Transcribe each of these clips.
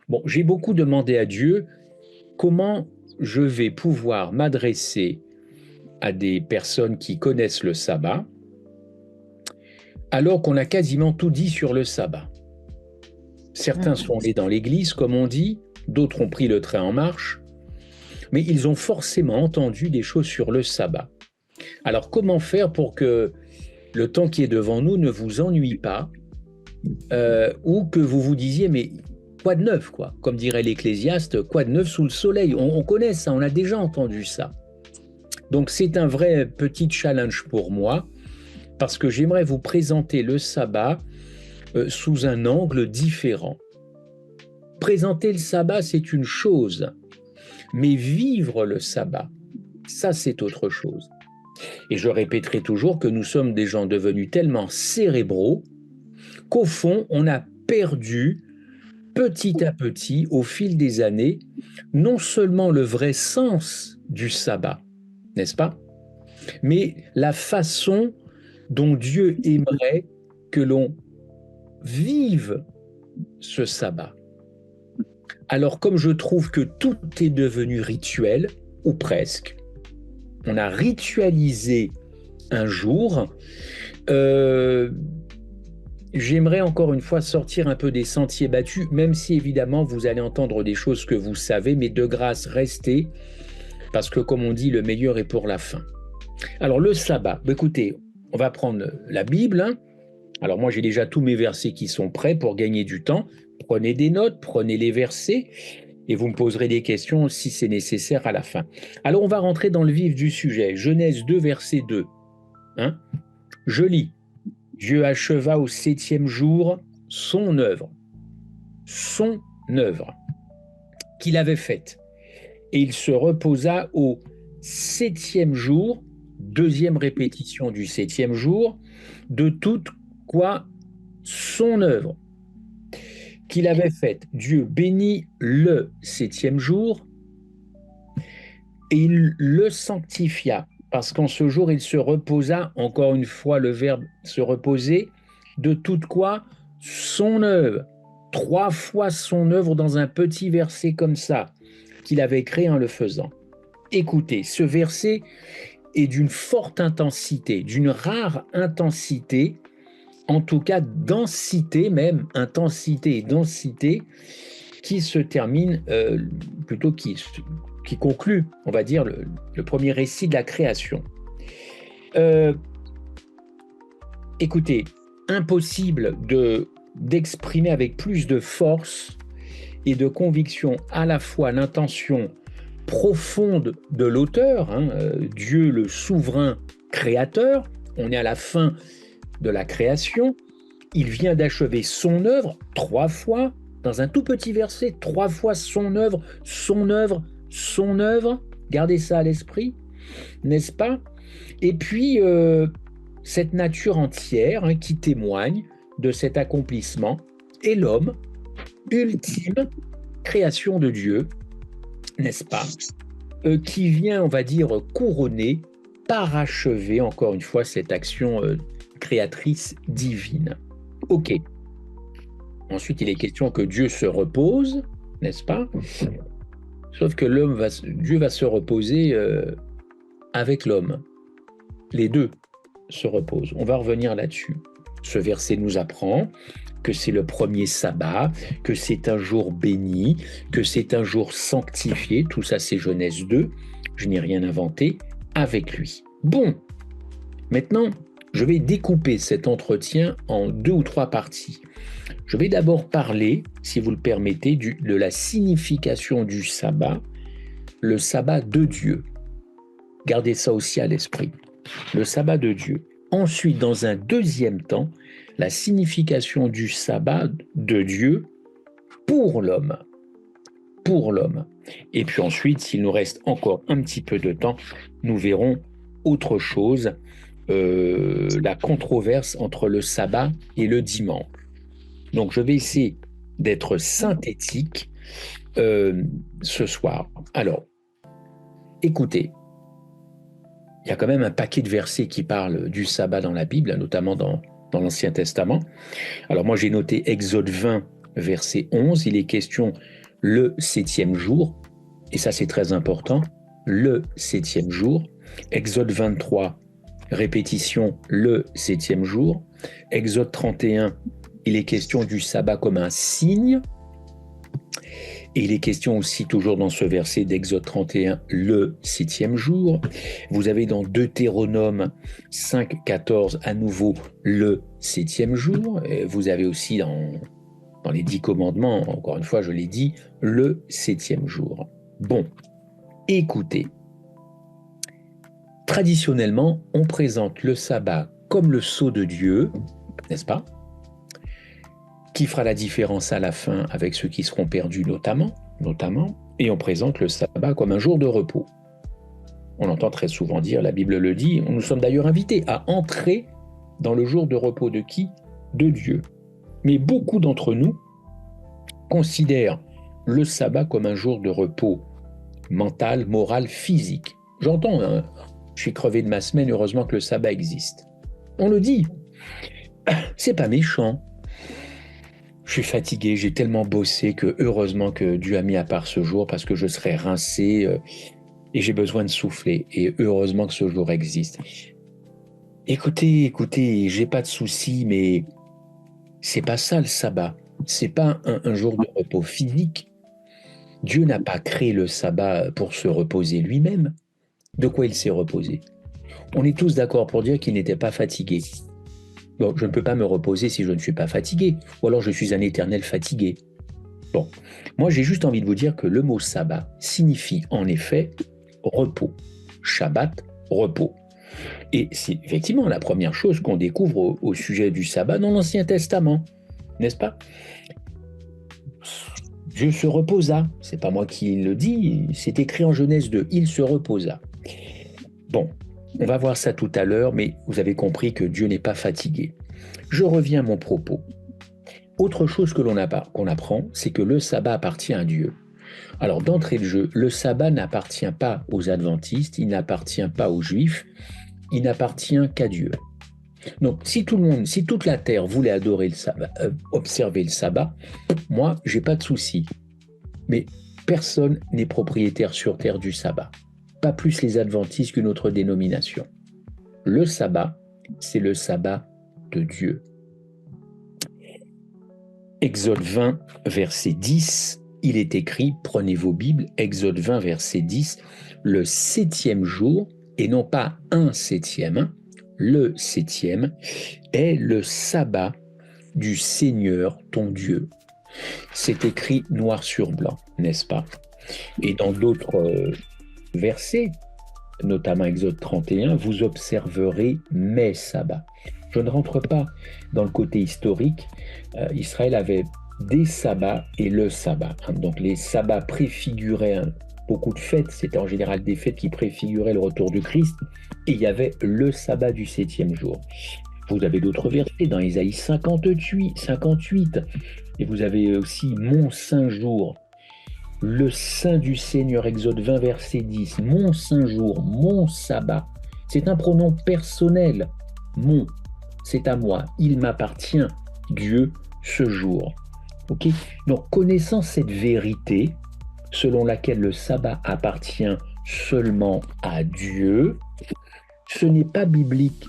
Bon, j'ai beaucoup demandé à Dieu comment je vais pouvoir m'adresser à des personnes qui connaissent le sabbat, alors qu'on a quasiment tout dit sur le sabbat. Certains Mhm. sont allés dans l'église, comme on dit, d'autres ont pris le train en marche, mais ils ont forcément entendu des choses sur le sabbat. Alors comment faire pour que le temps qui est devant nous ne vous ennuie pas, ou que vous vous disiez, mais quoi de neuf, quoi? Comme dirait l'Ecclésiaste, quoi de neuf sous le soleil? On connaît ça, on a déjà entendu ça. Donc c'est un vrai petit challenge pour moi, parce que j'aimerais vous présenter le sabbat sous un angle différent. Présenter le sabbat, c'est une chose, mais vivre le sabbat, ça c'est autre chose. Et je répéterai toujours que nous sommes des gens devenus tellement cérébraux qu'au fond, on a perdu petit à petit, au fil des années, non seulement le vrai sens du sabbat, n'est-ce pas? Mais la façon dont Dieu aimerait que l'on vive ce sabbat. Alors comme je trouve que tout est devenu rituel, ou presque, on a ritualisé un jour, euh, j'aimerais encore une fois sortir un peu des sentiers battus, même si évidemment vous allez entendre des choses que vous savez, mais de grâce restez, parce que comme on dit, le meilleur est pour la fin. Alors le sabbat, écoutez, on va prendre la Bible, hein. Alors moi j'ai déjà tous mes versets qui sont prêts pour gagner du temps. Prenez des notes, prenez les versets et vous me poserez des questions si c'est nécessaire à la fin. Alors on va rentrer dans le vif du sujet. Genèse 2, verset 2. Hein? Je lis. Dieu acheva au 7e jour son œuvre qu'il avait faite. Et il se reposa au 7e jour, deuxième répétition du 7e jour, de toute quoi son œuvre qu'il avait faite. Dieu bénit le 7e jour et il le sanctifia, parce qu'en ce jour il se reposa, encore une fois le verbe se reposer, de toute quoi son œuvre. 3 fois son œuvre dans un petit verset comme ça, qu'il avait créé en le faisant. Écoutez, ce verset est d'une forte intensité, d'une rare intensité, en tout cas densité même, intensité et densité, qui se termine, plutôt qui conclut, on va dire, le premier récit de la création. Euh, Écoutez, impossible d'exprimer avec plus de force et de conviction à la fois l'intention profonde de l'auteur, hein, Dieu le souverain créateur, on est à la fin de la création, il vient d'achever son œuvre 3 fois, dans un tout petit verset, 3 fois son œuvre, son œuvre, son œuvre, gardez ça à l'esprit, n'est-ce pas? Et puis, cette nature entière, hein, qui témoigne de cet accomplissement, et l'homme, ultime création de Dieu, n'est-ce pas? Qui vient, on va dire, couronner, parachever, encore une fois, cette action créatrice divine. Ok. Ensuite, il est question que Dieu se repose, n'est-ce pas? Sauf que Dieu va se reposer avec l'homme. Les deux se reposent. On va revenir là-dessus. Ce verset nous apprend que c'est le premier sabbat, que c'est un jour béni, que c'est un jour sanctifié. Tout ça, c'est Genèse 2. Je n'ai rien inventé avec lui. Bon, maintenant, je vais découper cet entretien en 2 ou 3 parties. Je vais d'abord parler, si vous le permettez, de la signification du sabbat, le sabbat de Dieu. Gardez ça aussi à l'esprit, le sabbat de Dieu. Ensuite, dans un deuxième temps, la signification du sabbat de Dieu pour l'homme. Pour l'homme. Et puis ensuite, s'il nous reste encore un petit peu de temps, nous verrons autre chose, la controverse entre le sabbat et le dimanche. Donc, je vais essayer d'être synthétique ce soir. Alors, écoutez, il y a quand même un paquet de versets qui parlent du sabbat dans la Bible, notamment dans l'Ancien Testament. Alors, moi, j'ai noté Exode 20 verset 11, il est question le 7e jour, et ça c'est très important, le 7e jour. Exode 23, répétition, le 7e jour. Exode 31, il est question du sabbat comme un signe. Et il est question aussi, toujours dans ce verset d'Exode 31, le 7e jour. Vous avez dans Deutéronome 5, 14, à nouveau le 7e jour. Et vous avez aussi dans les 10 commandements, encore une fois, je l'ai dit, le 7e jour. Bon, écoutez. Traditionnellement, on présente le sabbat comme le sceau de Dieu, n'est-ce pas? Qui fera la différence à la fin avec ceux qui seront perdus notamment, et on présente le sabbat comme un jour de repos. On entend très souvent dire, la Bible le dit, nous sommes d'ailleurs invités à entrer dans le jour de repos de qui? De Dieu. Mais beaucoup d'entre nous considèrent le sabbat comme un jour de repos mental, moral, physique. J'entends, hein, je suis crevé de ma semaine, heureusement que le sabbat existe. On le dit, c'est pas méchant. Je suis fatigué, j'ai tellement bossé que heureusement que Dieu a mis à part ce jour parce que je serais rincé et j'ai besoin de souffler. Et heureusement que ce jour existe. Écoutez, j'ai pas de soucis, mais c'est pas ça le sabbat. C'est pas un jour de repos physique. Dieu n'a pas créé le sabbat pour se reposer lui-même. De quoi il s'est reposé? On est tous d'accord pour dire qu'il n'était pas fatigué. Bon, je ne peux pas me reposer si je ne suis pas fatigué, ou alors je suis un éternel fatigué. Bon, moi j'ai juste envie de vous dire que le mot sabbat signifie en effet repos. Shabbat, repos. Et c'est effectivement la première chose qu'on découvre au sujet du sabbat dans l'Ancien Testament, n'est-ce pas? Dieu se reposa, c'est pas moi qui le dis, c'est écrit en Genèse 2, il se reposa. Bon, on va voir ça tout à l'heure, mais vous avez compris que Dieu n'est pas fatigué. Je reviens à mon propos. Autre chose que qu'on apprend, c'est que le sabbat appartient à Dieu. Alors d'entrée de jeu, le sabbat n'appartient pas aux adventistes, il n'appartient pas aux juifs, il n'appartient qu'à Dieu. Donc si toute la terre voulait adorer le sabbat, observer le sabbat, moi j'ai pas de souci. Mais personne n'est propriétaire sur terre du sabbat. Pas plus les adventistes qu'une autre dénomination. Le sabbat, c'est le sabbat de Dieu. Exode 20, verset 10, il est écrit, prenez vos Bibles, Exode 20, verset 10, le 7e jour, et non pas un 7e, le 7e, est le sabbat du Seigneur ton Dieu. C'est écrit noir sur blanc, n'est-ce pas? Et dans d'autres versets, notamment Exode 31, vous observerez mes sabbats. Je ne rentre pas dans le côté historique. Israël avait des sabbats et le sabbat. Donc les sabbats préfiguraient beaucoup de fêtes. C'était en général des fêtes qui préfiguraient le retour du Christ. Et il y avait le sabbat du 7e jour. Vous avez d'autres versets dans Ésaïe 58. Et vous avez aussi mon saint jour. Le saint du Seigneur, Exode 20, verset 10. Mon saint jour, mon sabbat. C'est un pronom personnel. Mon, c'est à moi. Il m'appartient, Dieu, ce jour. Ok? Donc, connaissant cette vérité, selon laquelle le sabbat appartient seulement à Dieu, ce n'est pas biblique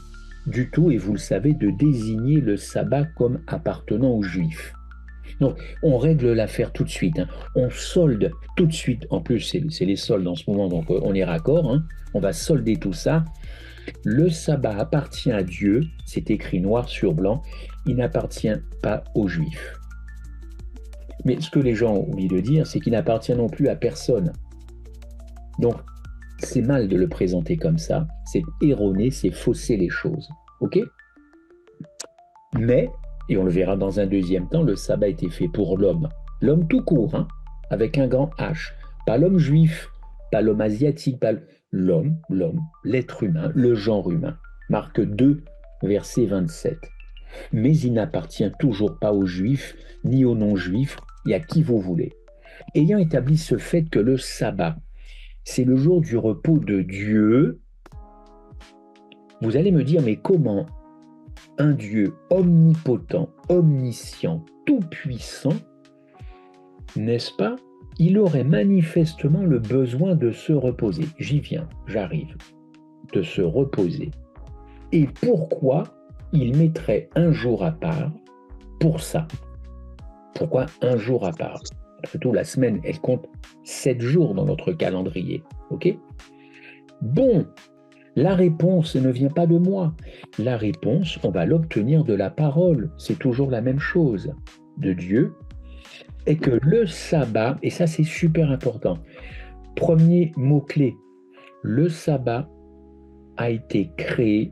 du tout, et vous le savez, de désigner le sabbat comme appartenant aux Juifs. Donc, on règle l'affaire tout de suite. On solde tout de suite. En plus, c'est les soldes en ce moment, donc on est raccord. On va solder tout ça. Le sabbat appartient à Dieu. C'est écrit noir sur blanc. Il n'appartient pas aux Juifs. Mais ce que les gens oublient de dire, c'est qu'il n'appartient non plus à personne. Donc, c'est mal de le présenter comme ça. C'est erroné, c'est fausser les choses. OK? Mais, et on le verra dans un deuxième temps, le sabbat a été fait pour l'homme. L'homme tout court, avec un grand H. Pas l'homme juif, pas l'homme asiatique, pas l'homme, l'être humain, le genre humain. Marc 2, verset 27. Mais il n'appartient toujours pas aux juifs, ni aux non-juifs, et à qui vous voulez. Ayant établi ce fait que le sabbat, c'est le jour du repos de Dieu, vous allez me dire, mais comment un Dieu omnipotent, omniscient, tout-puissant n'est-ce pas? Il aurait manifestement le besoin de se reposer. J'y viens, j'arrive. De se reposer. Et pourquoi il mettrait un jour à part pour ça? Pourquoi un jour à part? Surtout la semaine, elle compte 7 jours dans notre calendrier. Ok? Bon, la réponse ne vient pas de moi. La réponse, on va l'obtenir de la parole. C'est toujours la même chose de Dieu. Et que le sabbat, et ça c'est super important, premier mot-clé, le sabbat a été créé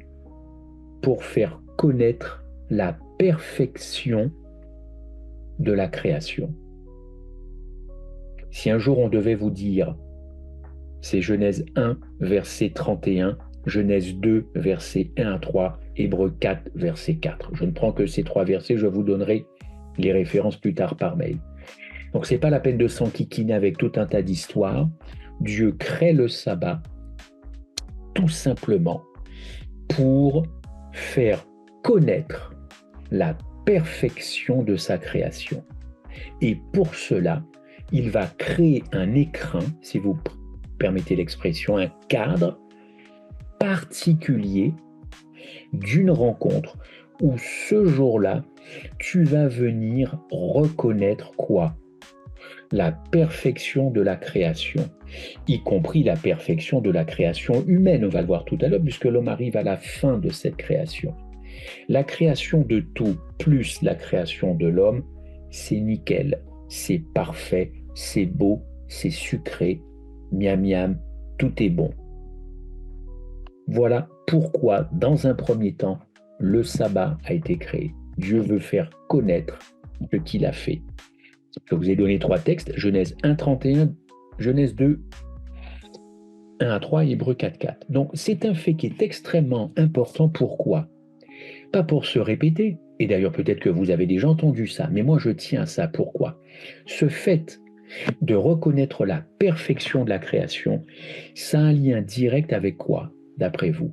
pour faire connaître la perfection de la création. Si un jour on devait vous dire, c'est Genèse 1, verset 31, Genèse 2, verset 1 à 3, Hébreux 4, verset 4. Je ne prends que ces 3 versets, je vous donnerai les références plus tard par mail. Donc ce n'est pas la peine de s'enquiquiner avec tout un tas d'histoires. Dieu crée le sabbat tout simplement pour faire connaître la perfection de sa création. Et pour cela, il va créer un écrin, si vous permettez l'expression, un cadre particulier d'une rencontre où ce jour-là, tu vas venir reconnaître quoi? La perfection de la création, y compris la perfection de la création humaine. On va le voir tout à l'heure, puisque l'homme arrive à la fin de cette création. La création de tout, plus la création de l'homme, c'est nickel, c'est parfait, c'est beau, c'est sucré, miam miam, tout est bon. Voilà pourquoi, dans un premier temps, le sabbat a été créé. Dieu veut faire connaître ce qu'il a fait. Je vous ai donné 3 textes, Genèse 1, 31, Genèse 2, 1 à 3, Hébreux 4, 4. Donc c'est un fait qui est extrêmement important. Pourquoi? Pas pour se répéter, et d'ailleurs peut-être que vous avez déjà entendu ça, mais moi je tiens à ça. Pourquoi? Ce fait de reconnaître la perfection de la création, ça a un lien direct avec quoi, d'après vous?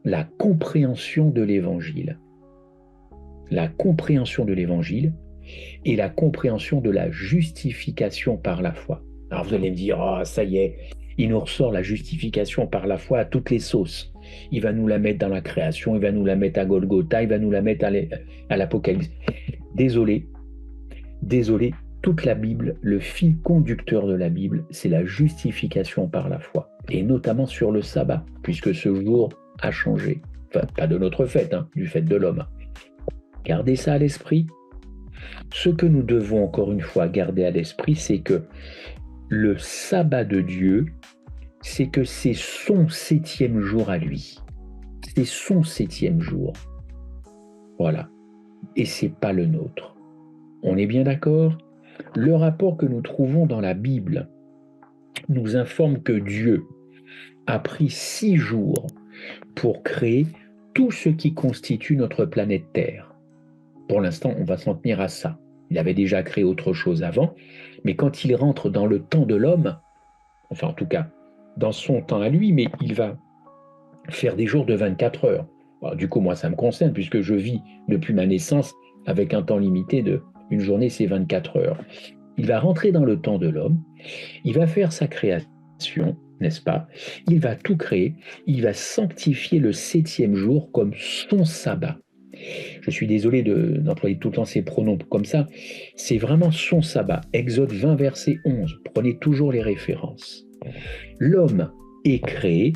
La compréhension de l'Évangile. La compréhension de l'Évangile et la compréhension de la justification par la foi. Alors vous allez me dire, oh, ça y est, il nous ressort la justification par la foi à toutes les sauces. Il va nous la mettre dans la création, il va nous la mettre à Golgotha, il va nous la mettre à l'Apocalypse. Désolé, toute la Bible, le fil conducteur de la Bible, c'est la justification par la foi, et notamment sur le sabbat, puisque ce jour a changé. Enfin, pas de notre fait, du fait de l'homme. Gardez ça à l'esprit. Ce que nous devons encore une fois garder à l'esprit, c'est que le sabbat de Dieu, c'est que c'est son 7e jour à lui. C'est son 7e jour. Voilà. Et c'est pas le nôtre. On est bien d'accord? Le rapport que nous trouvons dans la Bible nous informe que Dieu a pris 6 jours pour créer tout ce qui constitue notre planète Terre. Pour l'instant, on va s'en tenir à ça. Il avait déjà créé autre chose avant, mais quand il rentre dans le temps de l'homme, enfin en tout cas, dans son temps à lui, mais il va faire des jours de 24 heures. Alors, du coup, moi, ça me concerne, puisque je vis depuis ma naissance avec un temps limité de une journée, c'est 24 heures. Il va rentrer dans le temps de l'homme, il va faire sa création, n'est-ce pas? Il va tout créer, il va sanctifier le 7e jour comme son sabbat. Je suis désolé d'employer tout le temps ces pronoms comme ça. C'est vraiment son sabbat. Exode 20, verset 11. Prenez toujours les références. L'homme est créé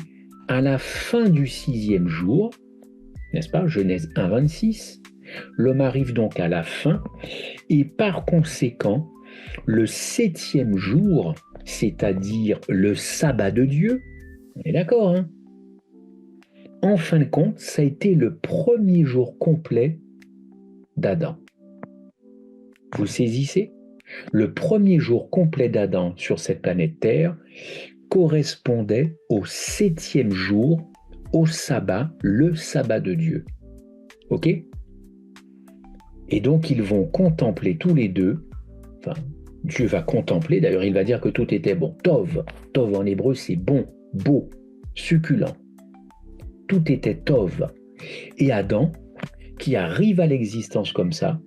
à la fin du 6e jour, n'est-ce pas? Genèse 1, 26. L'homme arrive donc à la fin et par conséquent, le 7e jour, c'est-à-dire le sabbat de Dieu, on est d'accord, hein? En fin de compte, ça a été le premier jour complet d'Adam. Vous saisissez? Le premier jour complet d'Adam sur cette planète Terre correspondait au 7e jour, au sabbat, le sabbat de Dieu. Ok? Et donc ils vont contempler tous les deux, enfin Dieu va contempler, d'ailleurs il va dire que tout était bon. Tov, tov en hébreu c'est bon, beau, succulent. Tout était tov. Et Adam, qui arrive à l'existence comme ça,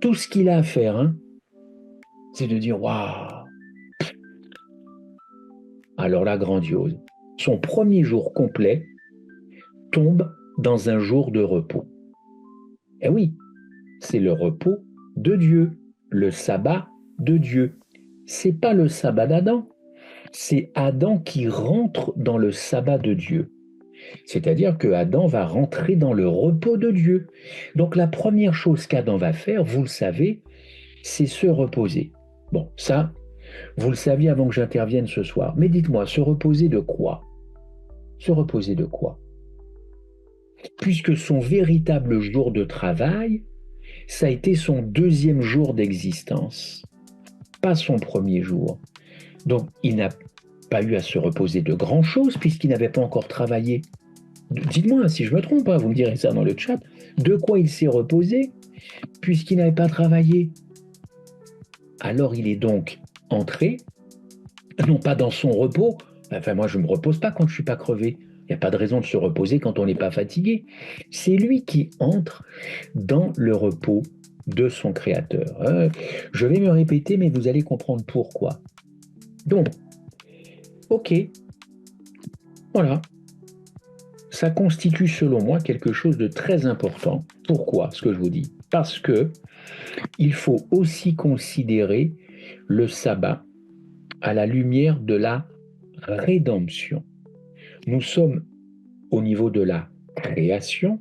tout ce qu'il a à faire, c'est de dire, waouh, alors là, grandiose. Son premier jour complet tombe dans un jour de repos. Eh oui, c'est le repos de Dieu, le sabbat de Dieu. C'est pas le sabbat d'Adam, c'est Adam qui rentre dans le sabbat de Dieu. C'est-à-dire que Adam va rentrer dans le repos de Dieu. Donc la première chose qu'Adam va faire, vous le savez, c'est se reposer. Bon, ça, vous le saviez avant que j'intervienne ce soir. Mais dites-moi, se reposer de quoi? Se reposer de quoi? Puisque son véritable jour de travail, ça a été son deuxième jour d'existence, pas son premier jour. Donc il n'a pas eu à se reposer de grand-chose puisqu'il n'avait pas encore travaillé. Dites-moi si je me trompe, vous me direz ça dans le chat. De quoi il s'est reposé puisqu'il n'avait pas travaillé? Alors il est donc entré, non pas dans son repos, enfin moi je ne me repose pas quand je ne suis pas crevé, il n'y a pas de raison de se reposer quand on n'est pas fatigué. C'est lui qui entre dans le repos de son Créateur. Je vais me répéter, mais vous allez comprendre pourquoi. Donc, ok, voilà. Ça constitue selon moi quelque chose de très important. Pourquoi ce que je vous dis? Parce que il faut aussi considérer le sabbat à la lumière de la rédemption. Nous sommes au niveau de la création,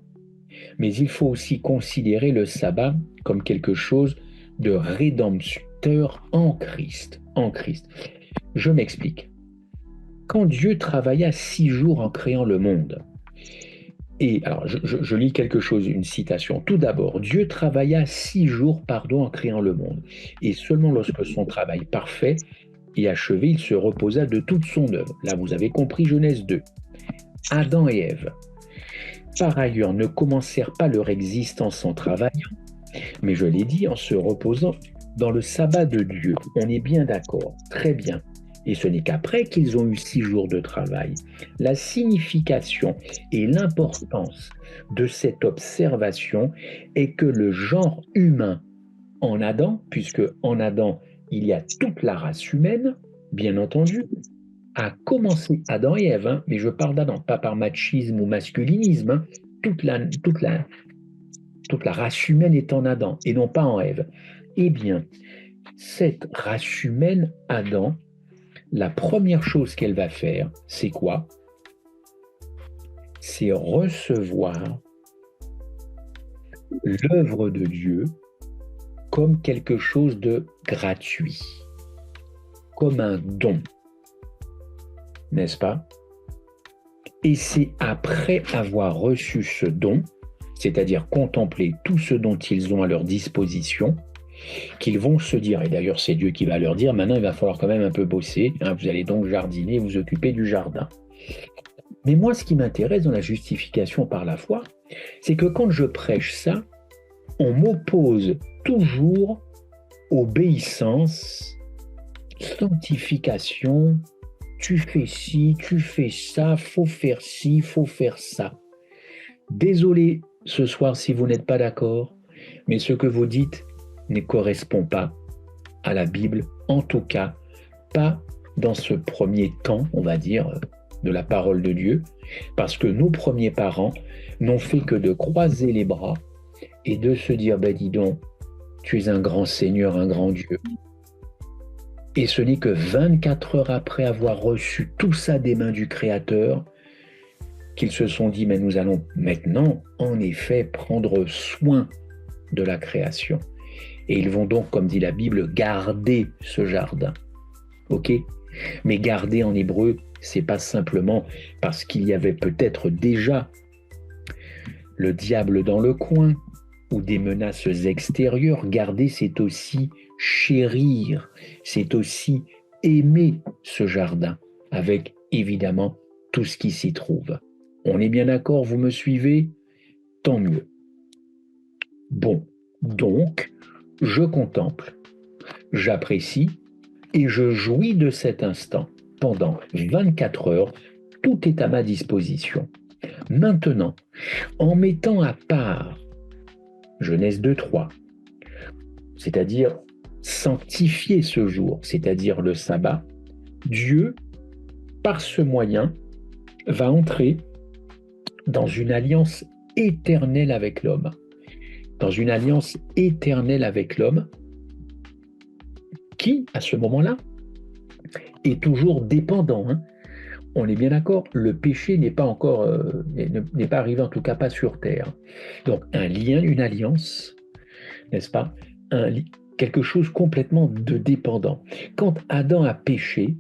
mais il faut aussi considérer le sabbat comme quelque chose de rédempteur en Christ. En Christ. Je m'explique. Quand Dieu travailla 6 jours en créant le monde, et alors je lis quelque chose, une citation. Tout d'abord, Dieu travailla 6 jours, en créant le monde, et seulement lorsque son travail parfait et achevé, il se reposa de toute son œuvre. Là, vous avez compris Genèse 2. Adam et Ève, par ailleurs, ne commencèrent pas leur existence en travaillant, mais je l'ai dit, en se reposant dans le sabbat de Dieu. On est bien d'accord, très bien. Et ce n'est qu'après qu'ils ont eu 6 jours de travail. La signification et l'importance de cette observation est que le genre humain en Adam, puisque en Adam, il y a toute la race humaine, bien entendu, a commencé Adam et Ève, mais je parle d'Adam, pas par machisme ou masculinisme, toute la race humaine est en Adam et non pas en Ève. Eh bien, cette race humaine, Adam, la première chose qu'elle va faire, c'est quoi? C'est recevoir l'œuvre de Dieu comme quelque chose de gratuit, comme un don, n'est-ce pas? Et c'est après avoir reçu ce don, c'est-à-dire contempler tout ce dont ils ont à leur disposition, qu'ils vont se dire, et d'ailleurs c'est Dieu qui va leur dire, maintenant il va falloir quand même un peu bosser, vous allez donc jardiner, vous occuper du jardin. Mais moi, ce qui m'intéresse dans la justification par la foi, c'est que quand je prêche ça, on m'oppose toujours obéissance, sanctification, tu fais ci, tu fais ça, faut faire ci, faut faire ça. Désolé ce soir si vous n'êtes pas d'accord, mais ce que vous dites ne correspond pas à la Bible, en tout cas, pas dans ce premier temps, on va dire, de la parole de Dieu, parce que nos premiers parents n'ont fait que de croiser les bras et de se dire, dis donc, tu es un grand Seigneur, un grand Dieu. Et ce n'est que 24 heures après avoir reçu tout ça des mains du Créateur qu'ils se sont dit, mais nous allons maintenant, en effet, prendre soin de la création. Et ils vont donc, comme dit la Bible, garder ce jardin. Ok? Mais garder en hébreu, c'est pas simplement parce qu'il y avait peut-être déjà le diable dans le coin ou des menaces extérieures. Garder, c'est aussi chérir, c'est aussi aimer ce jardin, avec évidemment tout ce qui s'y trouve. On est bien d'accord, vous me suivez? Tant mieux. Bon, donc, je contemple, j'apprécie et je jouis de cet instant. Pendant 24 heures, tout est à ma disposition. Maintenant, en mettant à part Genèse 2.3, c'est-à-dire sanctifier ce jour, c'est-à-dire le sabbat, Dieu, par ce moyen, va entrer dans une alliance éternelle avec l'homme. Dans une alliance éternelle avec l'homme qui, à ce moment-là, est toujours dépendant. On est bien d'accord, le péché n'est pas encore, n'est pas arrivé, en tout cas pas sur terre. Donc un lien, une alliance, n'est-ce pas? Quelque chose complètement de dépendant. Quand Adam a péché,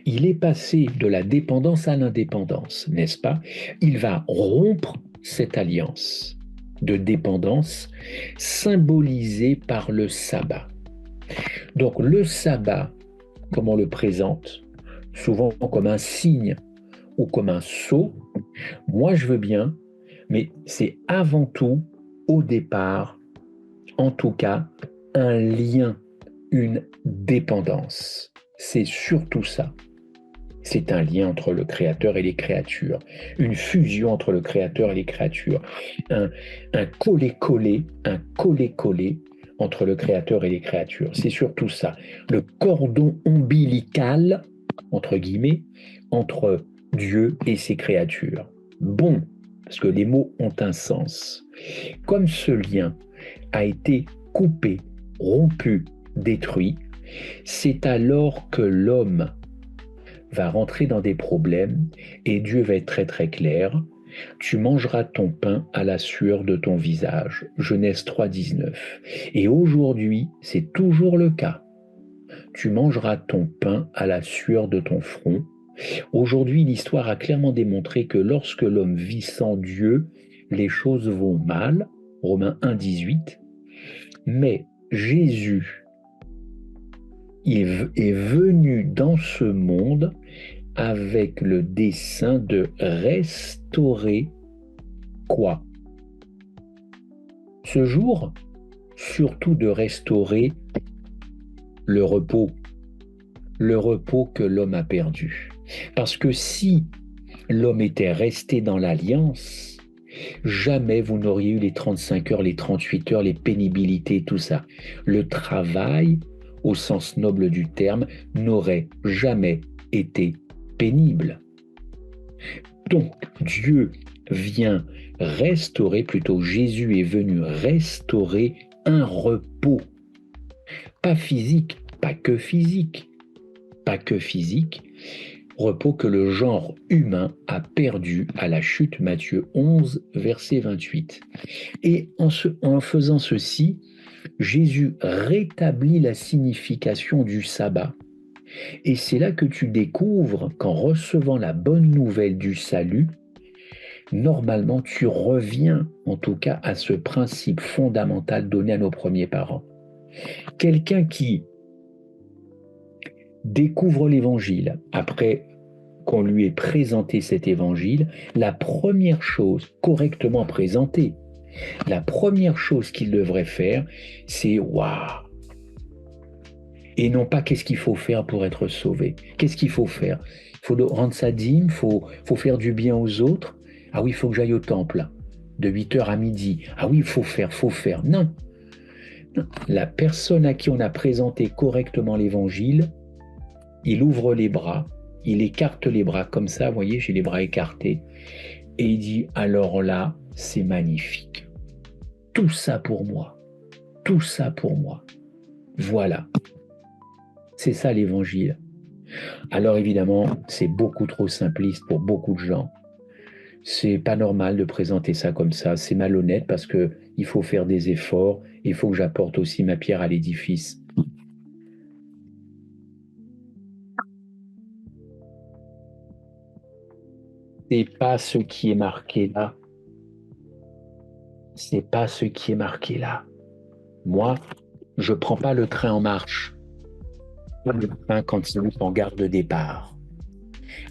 il est passé de la dépendance à l'indépendance, n'est-ce pas? Il va rompre cette alliance de dépendance symbolisée par le sabbat. Donc le sabbat, comme on le présente, souvent comme un signe ou comme un sceau, moi je veux bien, mais c'est avant tout, au départ, en tout cas, un lien, une dépendance. C'est surtout ça. C'est un lien entre le Créateur et les créatures, une fusion entre le Créateur et les créatures, un coller-coller, entre le Créateur et les créatures. C'est surtout ça. Le cordon ombilical, entre guillemets, entre Dieu et ses créatures. Bon, parce que les mots ont un sens. Comme ce lien a été coupé, rompu, détruit, c'est alors que l'homme va rentrer dans des problèmes et Dieu va être très très clair. Tu mangeras ton pain à la sueur de ton visage. Genèse 3,19. Et aujourd'hui, c'est toujours le cas. Tu mangeras ton pain à la sueur de ton front. Aujourd'hui, l'histoire a clairement démontré que lorsque l'homme vit sans Dieu, les choses vont mal. Romains 1,18. Mais Jésus est venu dans ce monde avec le dessein de restaurer quoi? Ce jour, surtout de restaurer le repos que l'homme a perdu. Parce que si l'homme était resté dans l'alliance, jamais vous n'auriez eu les 35 heures, les 38 heures, les pénibilités, tout ça. Le travail, au sens noble du terme, n'aurait jamais été pénible. Donc, Dieu vient restaurer, plutôt Jésus est venu restaurer un repos. Pas physique, pas que physique, repos que le genre humain a perdu à la chute, Matthieu 11, verset 28. Et en faisant ceci, Jésus rétablit la signification du sabbat. Et c'est là que tu découvres qu'en recevant la bonne nouvelle du salut, normalement tu reviens en tout cas à ce principe fondamental donné à nos premiers parents. Quelqu'un qui découvre l'évangile après qu'on lui ait présenté cet évangile, la première chose correctement présentée, la première chose qu'il devrait faire, c'est waouh! Et non pas qu'est-ce qu'il faut faire pour être sauvé. Qu'est-ce qu'il faut faire? Il faut rendre sa dîme, il faut faire du bien aux autres. Ah oui, il faut que j'aille au temple de 8h à midi. Ah oui, il faut faire. Non. La personne à qui on a présenté correctement l'évangile, il ouvre les bras, il écarte les bras comme ça, vous voyez, j'ai les bras écartés, et il dit, alors là, c'est magnifique. Tout ça pour moi. Voilà. C'est ça l'évangile. Alors évidemment, c'est beaucoup trop simpliste pour beaucoup de gens. C'est pas normal de présenter ça comme ça, c'est malhonnête parce que il faut faire des efforts, il faut que j'apporte aussi ma pierre à l'édifice. C'est pas ce qui est marqué là. C'est pas ce qui est marqué là. Moi, je prends pas le train en marche. Le train quand il est en gare de départ.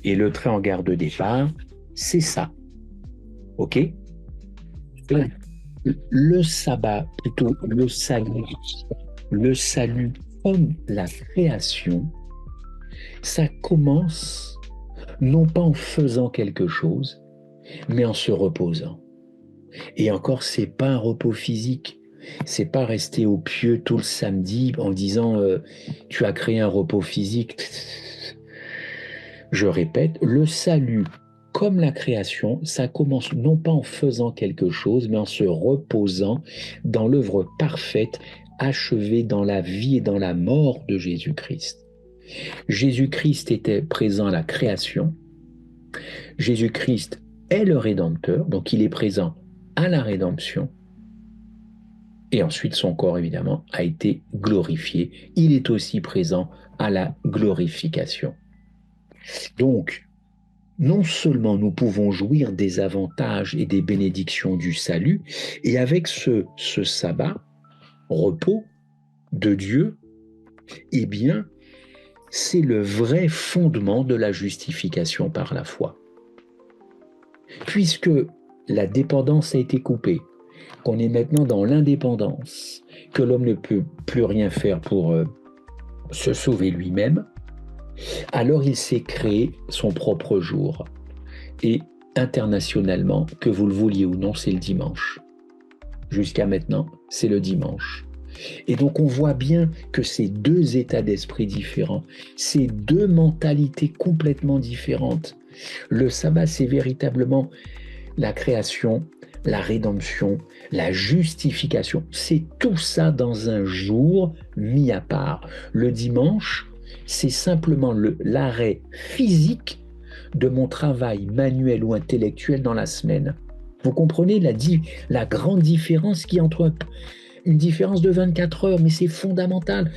Et le train en gare de départ, c'est ça. OK? Le sabbat, plutôt le salut comme la création, ça commence non pas en faisant quelque chose, mais en se reposant. Et encore, c'est pas un repos physique. C'est pas rester au pieu tout le samedi en disant tu as créé un repos physique. Je répète, le salut, comme la création, ça commence non pas en faisant quelque chose, mais en se reposant dans l'œuvre parfaite, achevée dans la vie et dans la mort de Jésus-Christ. Jésus-Christ était présent à la création. Jésus-Christ est le Rédempteur, donc il est présent à la rédemption. Et ensuite, son corps, évidemment, a été glorifié. Il est aussi présent à la glorification. Donc, non seulement nous pouvons jouir des avantages et des bénédictions du salut, et avec ce sabbat, repos de Dieu, eh bien, c'est le vrai fondement de la justification par la foi. Puisque la dépendance a été coupée, qu'on est maintenant dans l'indépendance, que l'homme ne peut plus rien faire pour se sauver lui-même, alors il s'est créé son propre jour. Et internationalement, que vous le vouliez ou non, c'est le dimanche. Jusqu'à maintenant, c'est le dimanche. Et donc on voit bien que ces deux états d'esprit différents, ces deux mentalités complètement différentes. Le sabbat, c'est véritablement la création, la rédemption, la justification. C'est tout ça dans un jour mis à part. Le dimanche, c'est simplement l'arrêt physique de mon travail manuel ou intellectuel dans la semaine. Vous comprenez la grande différence qu'il y a entre une différence de 24 heures, mais c'est fondamental.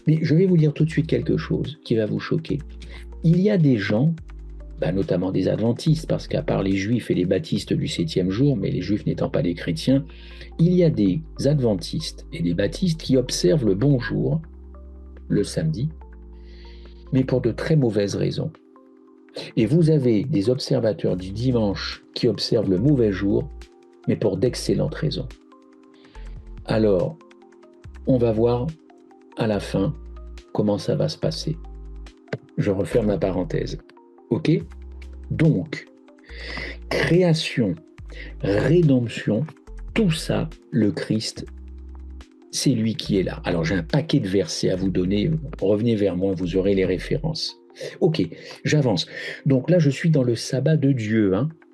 Mais je vais vous dire tout de suite quelque chose qui va vous choquer. Il y a des gens, notamment des adventistes, parce qu'à part les juifs et les baptistes du 7e jour, mais les juifs n'étant pas des chrétiens, il y a des adventistes et des baptistes qui observent le bon jour, le samedi, mais pour de très mauvaises raisons. Et vous avez des observateurs du dimanche qui observent le mauvais jour, mais pour d'excellentes raisons. Alors, on va voir à la fin comment ça va se passer. Je referme ma parenthèse. OK ? Donc, création, rédemption, tout ça, le Christ, c'est lui qui est là. Alors, j'ai un paquet de versets à vous donner. Revenez vers moi, vous aurez les références. Ok, j'avance. Donc là, je suis dans le sabbat de Dieu.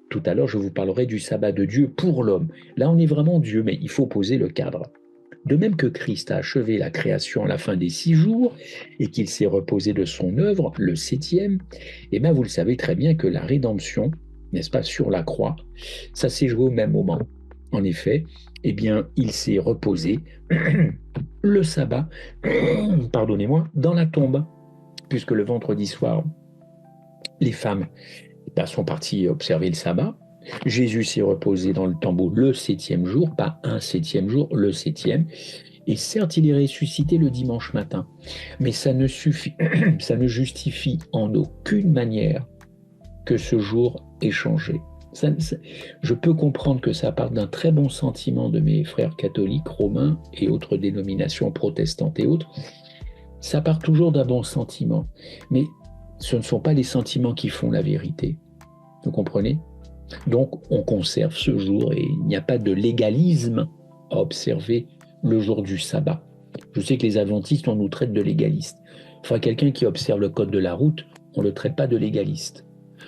Tout à l'heure, je vous parlerai du sabbat de Dieu pour l'homme. Là, on est vraiment Dieu, mais il faut poser le cadre. De même que Christ a achevé la création à la fin des 6 jours et qu'il s'est reposé de son œuvre, le 7e, eh bien, vous le savez très bien que la rédemption, n'est-ce pas, sur la croix, ça s'est joué au même moment. En effet, eh bien, il s'est reposé le sabbat, pardonnez-moi, dans la tombe, puisque le vendredi soir, les femmes sont parties observer le sabbat. Jésus s'est reposé dans le tombeau le 7e jour, pas un 7e jour, le 7e. Et certes, il est ressuscité le dimanche matin, mais ça ne justifie en aucune manière que ce jour ait changé. Je peux comprendre que ça part d'un très bon sentiment de mes frères catholiques, romains et autres dénominations protestantes et autres. Ça part toujours d'un bon sentiment, mais ce ne sont pas les sentiments qui font la vérité. Vous comprenez ? Donc, on conserve ce jour et il n'y a pas de légalisme à observer le jour du sabbat. Je sais que les adventistes, on nous traite de légalistes. Enfin, quelqu'un qui observe le code de la route, on ne le traite pas de légaliste.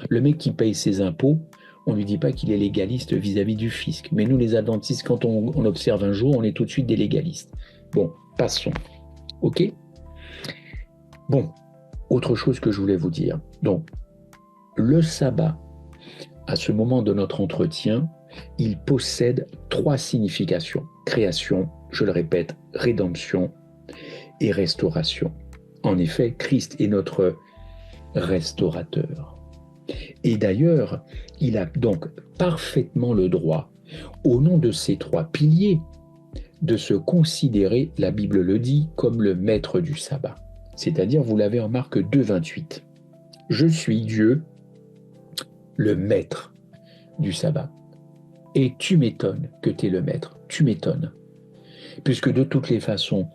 Le mec qui paye ses impôts, on ne lui dit pas qu'il est légaliste vis-à-vis du fisc. Mais nous, les adventistes, quand on observe un jour, on est tout de suite des légalistes. Bon, passons. OK ? Bon, autre chose que je voulais vous dire. Donc, le sabbat, à ce moment de notre entretien, il possède 3 significations. Création, je le répète, rédemption et restauration. En effet, Christ est notre restaurateur. Et d'ailleurs, il a donc parfaitement le droit, au nom de ces 3 piliers, de se considérer, la Bible le dit, comme le maître du sabbat. C'est-à-dire, vous l'avez en Marc 2, 28. Je suis Dieu, le maître du sabbat. Et tu m'étonnes que tu es le maître. Tu m'étonnes. Puisque de toutes les façons,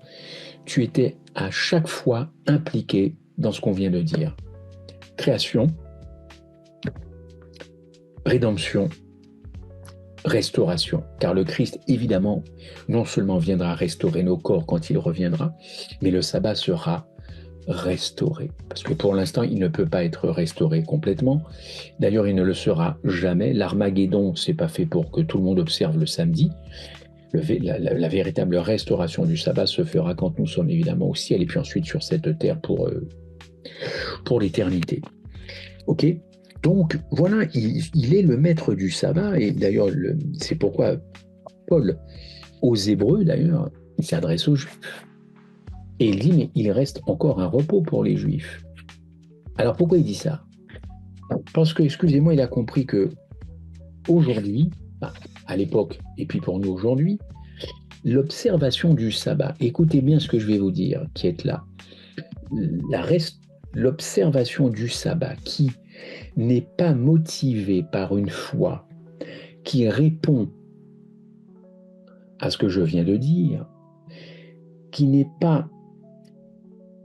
tu étais à chaque fois impliqué dans ce qu'on vient de dire. Création, rédemption restauration, car le Christ, évidemment, non seulement viendra restaurer nos corps quand il reviendra, mais le sabbat sera restauré. Parce que pour l'instant, il ne peut pas être restauré complètement. D'ailleurs, il ne le sera jamais. L'Armageddon, c'est pas fait pour que tout le monde observe le samedi. La véritable restauration du sabbat se fera quand nous sommes évidemment au ciel et puis ensuite sur cette terre pour l'éternité. Ok ? Donc voilà, il est le maître du sabbat et d'ailleurs c'est pourquoi Paul, aux Hébreux d'ailleurs, il s'adresse aux Juifs. Et il dit, mais il reste encore un repos pour les Juifs. Alors pourquoi il dit ça ? Parce que, excusez-moi, il a compris que aujourd'hui, à l'époque, et puis pour nous aujourd'hui, l'observation du sabbat, écoutez bien ce que je vais vous dire, qui est là, l'observation du sabbat qui n'est pas motivée par une foi qui répond à ce que je viens de dire, qui n'est pas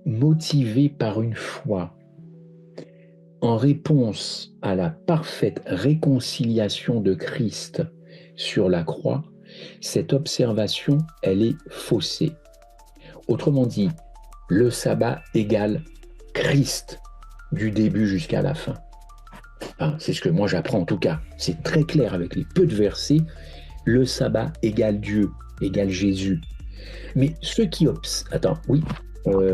motivée par une foi en réponse à la parfaite réconciliation de Christ sur la croix, cette observation, elle est faussée. Autrement dit, le sabbat égale Christ du début jusqu'à la fin. C'est ce que moi j'apprends en tout cas. C'est très clair avec les peu de versets. Le sabbat égale Dieu, égale Jésus. Mais ceux qui Attends, oui.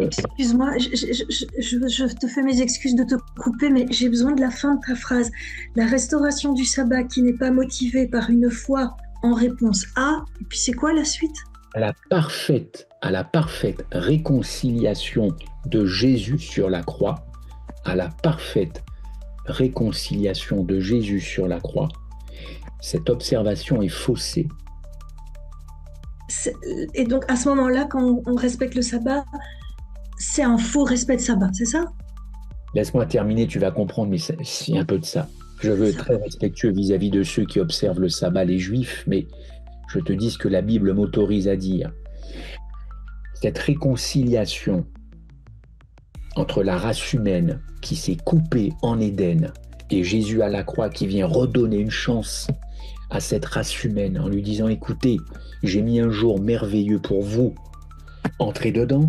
Excuse-moi, je te fais mes excuses de te couper, mais j'ai besoin de la fin de ta phrase. La restauration du sabbat qui n'est pas motivée par une foi en réponse à, et puis c'est quoi la suite ? À la parfaite réconciliation de Jésus sur la croix, à la parfaite réconciliation de Jésus sur la croix, cette observation est faussée. Et donc à ce moment-là, quand on respecte le sabbat, c'est un faux respect de sabbat, c'est ça ? Laisse-moi terminer, tu vas comprendre, mais c'est un peu de ça. Je veux être très respectueux vis-à-vis de ceux qui observent le sabbat, les Juifs, mais je te dis ce que la Bible m'autorise à dire. Cette réconciliation entre la race humaine qui s'est coupée en Éden et Jésus à la croix qui vient redonner une chance à cette race humaine en lui disant « Écoutez, j'ai mis un jour merveilleux pour vous. Entrez dedans,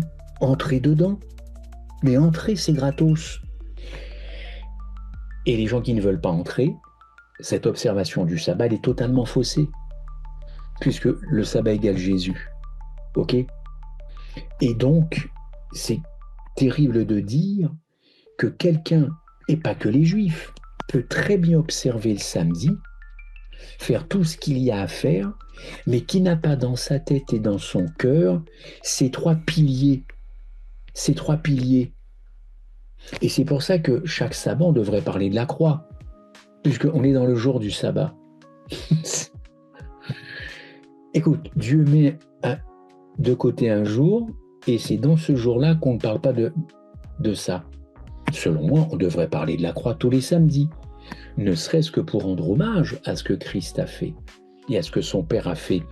mais entrez, c'est gratos. » Et les gens qui ne veulent pas entrer, cette observation du sabbat, elle est totalement faussée, puisque le sabbat égale Jésus. Ok ? Et donc, c'est terrible de dire que quelqu'un, et pas que les Juifs, peut très bien observer le samedi, faire tout ce qu'il y a à faire, mais qui n'a pas dans sa tête et dans son cœur ces trois piliers. Et c'est pour ça que chaque sabbat, on devrait parler de la croix, puisqu'on est dans le jour du sabbat. Écoute, Dieu met de côté un jour, et c'est dans ce jour-là qu'on ne parle pas de ça. Selon moi, on devrait parler de la croix tous les samedis, ne serait-ce que pour rendre hommage à ce que Christ a fait et à ce que son Père a fait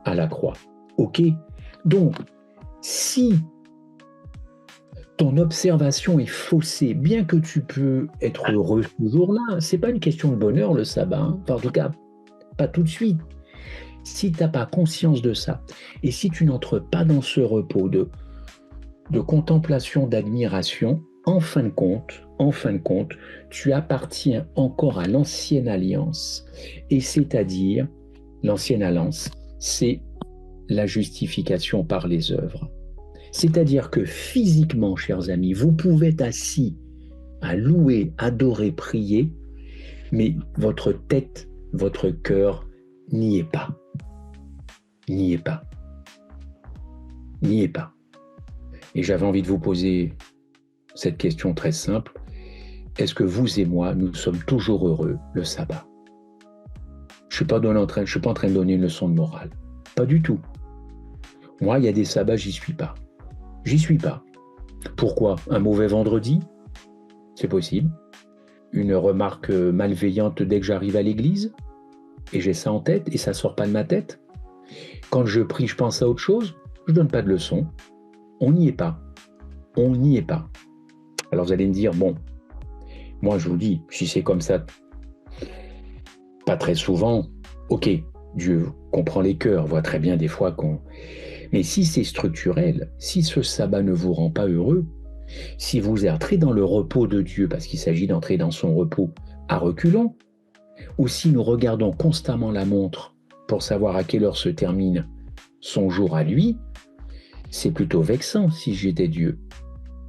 à la croix. Ok ? Donc, si ton observation est faussée, bien que tu peux être heureux ce jour-là, c'est pas une question de bonheur le sabbat, hein. Enfin, en tout cas, pas tout de suite. Si tu n'as pas conscience de ça, et si tu n'entres pas dans ce repos de contemplation, d'admiration, en fin de compte, tu appartiens encore à l'ancienne alliance. Et c'est-à-dire, l'ancienne alliance, c'est la justification par les œuvres. C'est-à-dire que physiquement, chers amis, vous pouvez être assis à louer, adorer, prier, mais votre tête, votre cœur n'y est pas. N'y est pas. Et j'avais envie de vous poser cette question très simple. Est-ce que vous et moi, nous sommes toujours heureux le sabbat ? Je ne suis pas en train de donner une leçon de morale. Pas du tout. Moi, il y a des sabbats, j'y suis pas. Pourquoi ? Un mauvais vendredi ? C'est possible. Une remarque malveillante dès que j'arrive à l'église ? Et j'ai ça en tête et ça ne sort pas de ma tête ? Quand je prie, je pense à autre chose ? Je ne donne pas de leçon. On n'y est pas. Alors vous allez me dire, bon, moi je vous dis, si c'est comme ça, pas très souvent, Ok, Dieu comprend les cœurs, voit très bien des fois qu'on... Mais si c'est structurel, si ce sabbat ne vous rend pas heureux, si vous entrez dans le repos de Dieu, parce qu'il s'agit d'entrer dans son repos à reculons, ou si nous regardons constamment la montre pour savoir à quelle heure se termine son jour à lui, c'est plutôt vexant si j'étais Dieu.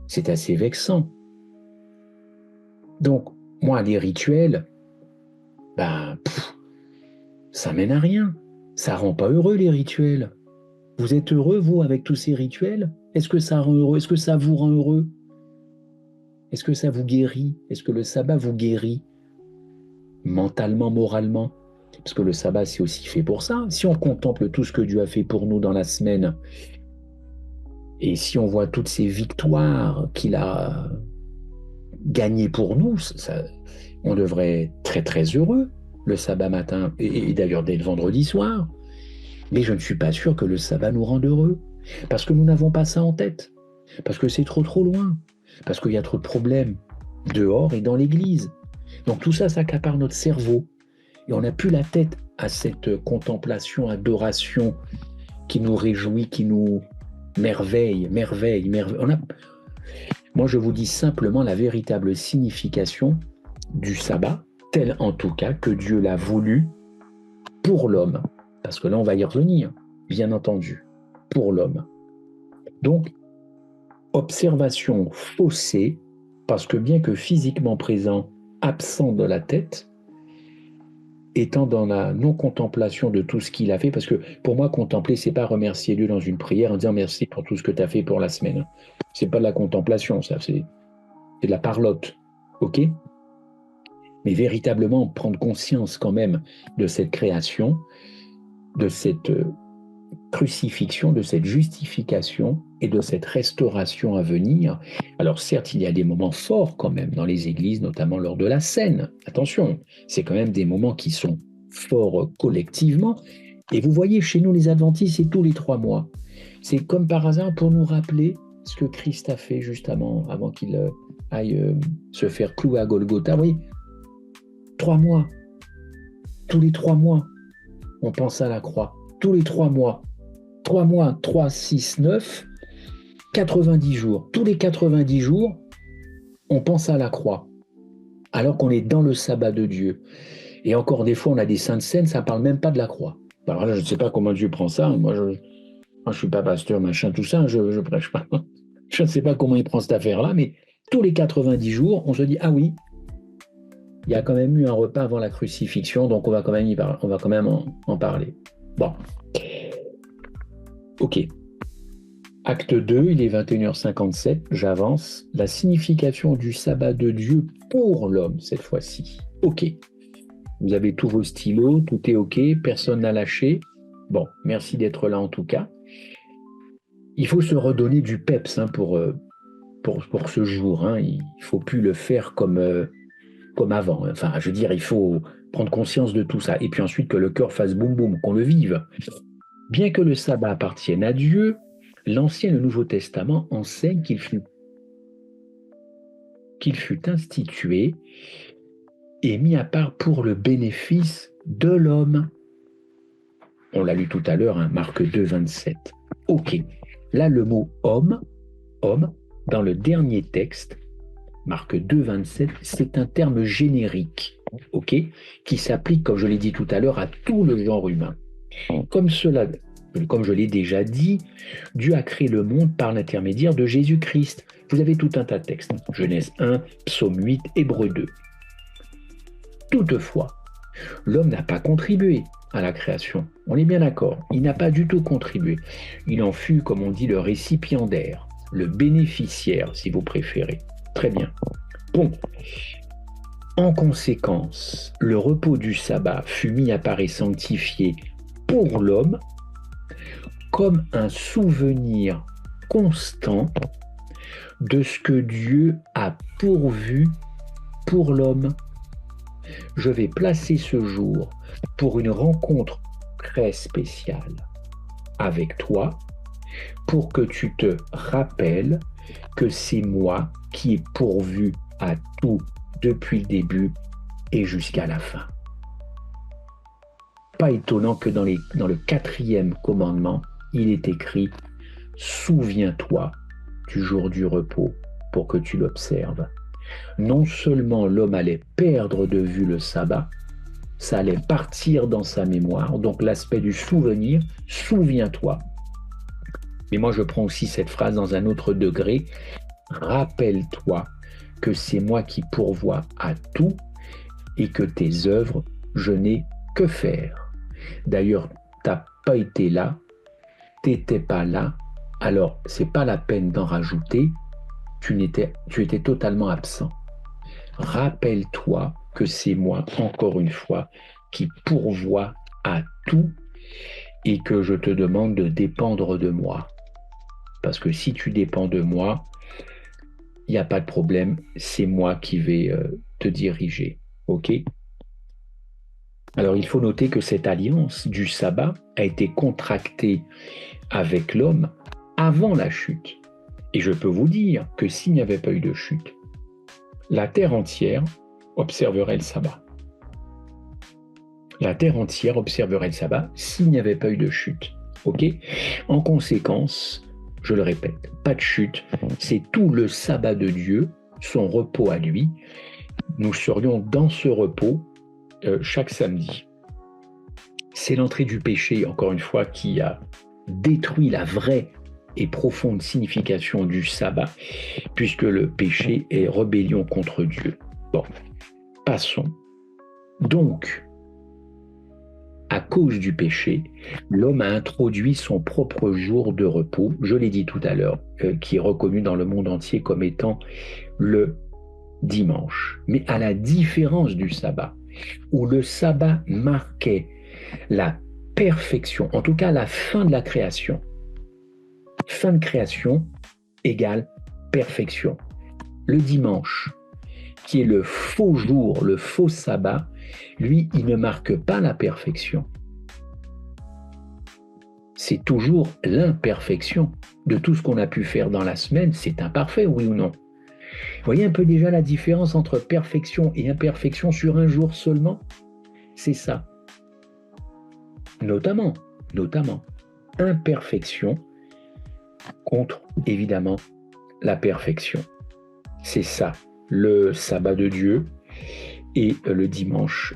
C'est assez vexant. Donc, moi, les rituels, ça mène à rien. Ça rend pas heureux, les rituels. Vous êtes heureux, vous, avec tous ces rituels? Est-ce que ça rend heureux? Est-ce que ça vous rend heureux? Est-ce que ça vous guérit? Est-ce que le sabbat vous guérit mentalement, moralement? Parce que le sabbat, c'est aussi fait pour ça. Si on contemple tout ce que Dieu a fait pour nous dans la semaine, et si on voit toutes ces victoires qu'il a gagnées pour nous, on devrait être très très heureux le sabbat matin, et d'ailleurs dès le vendredi soir. Mais je ne suis pas sûr que le sabbat nous rende heureux, parce que nous n'avons pas ça en tête, parce que c'est trop loin, parce qu'il y a trop de problèmes dehors et dans l'église. Donc tout ça s'accapare notre cerveau, et on n'a plus la tête à cette contemplation, adoration qui nous réjouit, qui nous merveille. Moi, je vous dis simplement la véritable signification du sabbat, telle en tout cas que Dieu l'a voulu pour l'homme. Parce que là, on va y revenir, bien entendu, pour l'homme. Donc, observation faussée, parce que bien que physiquement présent, absent de la tête, étant dans la non-contemplation de tout ce qu'il a fait, parce que pour moi, contempler, c'est pas remercier Dieu dans une prière en disant merci pour tout ce que tu as fait pour la semaine. C'est pas de la contemplation, ça, c'est de la parlotte, ok? Mais véritablement prendre conscience quand même de cette création, de cette crucifixion, de cette justification et de cette restauration à venir. Alors certes, il y a des moments forts quand même dans les églises, notamment lors de la scène. Attention, c'est quand même des moments qui sont forts collectivement. Et vous voyez, chez nous, les adventistes, c'est tous les 3 mois. C'est comme par hasard pour nous rappeler ce que Christ a fait justement avant qu'il aille se faire clouer à Golgotha. Vous voyez, 3 mois. Tous les 3 mois, on pense à la croix. Tous les 3 mois. 3 mois, 3, 6, 9, 90 jours. Tous les 90 jours, on pense à la croix. Alors qu'on est dans le sabbat de Dieu. Et encore des fois, on a des saintes scènes, ça ne parle même pas de la croix. Alors là, je ne sais pas comment Dieu prend ça. Moi, je ne suis pas pasteur, machin, tout ça. Je prêche pas. Je ne sais pas comment il prend cette affaire-là, mais tous les 90 jours, on se dit, ah oui, il y a quand même eu un repas avant la crucifixion, donc on va quand même en parler. Bon. Ok. Acte 2, il est 21h57, j'avance. La signification du sabbat de Dieu pour l'homme, cette fois-ci. Ok. Vous avez tous vos stylos, tout est ok, personne n'a lâché. Bon, merci d'être là en tout cas. Il faut se redonner du peps pour ce jour. Hein. Il ne faut plus le faire comme avant. Enfin, je veux dire, il faut prendre conscience de tout ça. Et puis ensuite que le cœur fasse boum boum, qu'on le vive. Bien que le sabbat appartienne à Dieu, l'Ancien et le Nouveau Testament enseignent qu'il fut institué et mis à part pour le bénéfice de l'homme. On l'a lu tout à l'heure, hein, Marc 2, 27. Ok. Là, le mot homme, dans le dernier texte, Marc 2, 27, c'est un terme générique, ok, qui s'applique, comme je l'ai dit tout à l'heure, à tout le genre humain. Comme je l'ai déjà dit, Dieu a créé le monde par l'intermédiaire de Jésus-Christ. Vous avez tout un tas de textes. Genèse 1, Psaume 8, Hébreux 2. Toutefois, l'homme n'a pas contribué à la création. On est bien d'accord. Il n'a pas du tout contribué. Il en fut, comme on dit, le récipiendaire, le bénéficiaire, si vous préférez. Très bien. Bon. En conséquence, le repos du sabbat fut mis à part et sanctifié pour l'homme comme un souvenir constant de ce que Dieu a pourvu pour l'homme. Je vais placer ce jour pour une rencontre très spéciale avec toi pour que tu te rappelles que c'est moi qui ai pourvu à tout depuis le début et jusqu'à la fin. pas étonnant que dans le 4e commandement, il est écrit « Souviens-toi du jour du repos pour que tu l'observes ». Non seulement l'homme allait perdre de vue le sabbat, ça allait partir dans sa mémoire, donc l'aspect du souvenir, souviens-toi. Mais moi je prends aussi cette phrase dans un autre degré, rappelle-toi que c'est moi qui pourvois à tout et que tes œuvres, je n'ai que faire. D'ailleurs, tu n'as pas été là, tu n'étais pas là, alors c'est pas la peine d'en rajouter, tu étais totalement absent. Rappelle-toi que c'est moi, encore une fois, qui pourvois à tout et que je te demande de dépendre de moi. Parce que si tu dépends de moi, il n'y a pas de problème, c'est moi qui vais te diriger. OK ? Alors il faut noter que cette alliance du sabbat a été contractée avec l'homme avant la chute. Et je peux vous dire que s'il n'y avait pas eu de chute, la terre entière observerait le sabbat. La terre entière observerait le sabbat s'il n'y avait pas eu de chute. OK ? En conséquence, je le répète, pas de chute, c'est tout le sabbat de Dieu, son repos à lui. Nous serions dans ce repos chaque samedi. C'est l'entrée du péché, encore une fois, qui a détruit la vraie et profonde signification du sabbat, puisque le péché est rébellion contre Dieu. Bon, passons. Donc, à cause du péché, l'homme a introduit son propre jour de repos, je l'ai dit tout à l'heure, qui est reconnu dans le monde entier comme étant le dimanche. Mais à la différence du sabbat, où le sabbat marquait la perfection, en tout cas la fin de la création. Fin de création égale perfection. Le dimanche, qui est le faux jour, le faux sabbat, lui, il ne marque pas la perfection. C'est toujours l'imperfection de tout ce qu'on a pu faire dans la semaine. C'est imparfait, oui ou non? Vous voyez un peu déjà la différence entre perfection et imperfection sur un jour seulement? C'est ça. Notamment, imperfection contre, évidemment, la perfection. C'est ça, le sabbat de Dieu et le dimanche,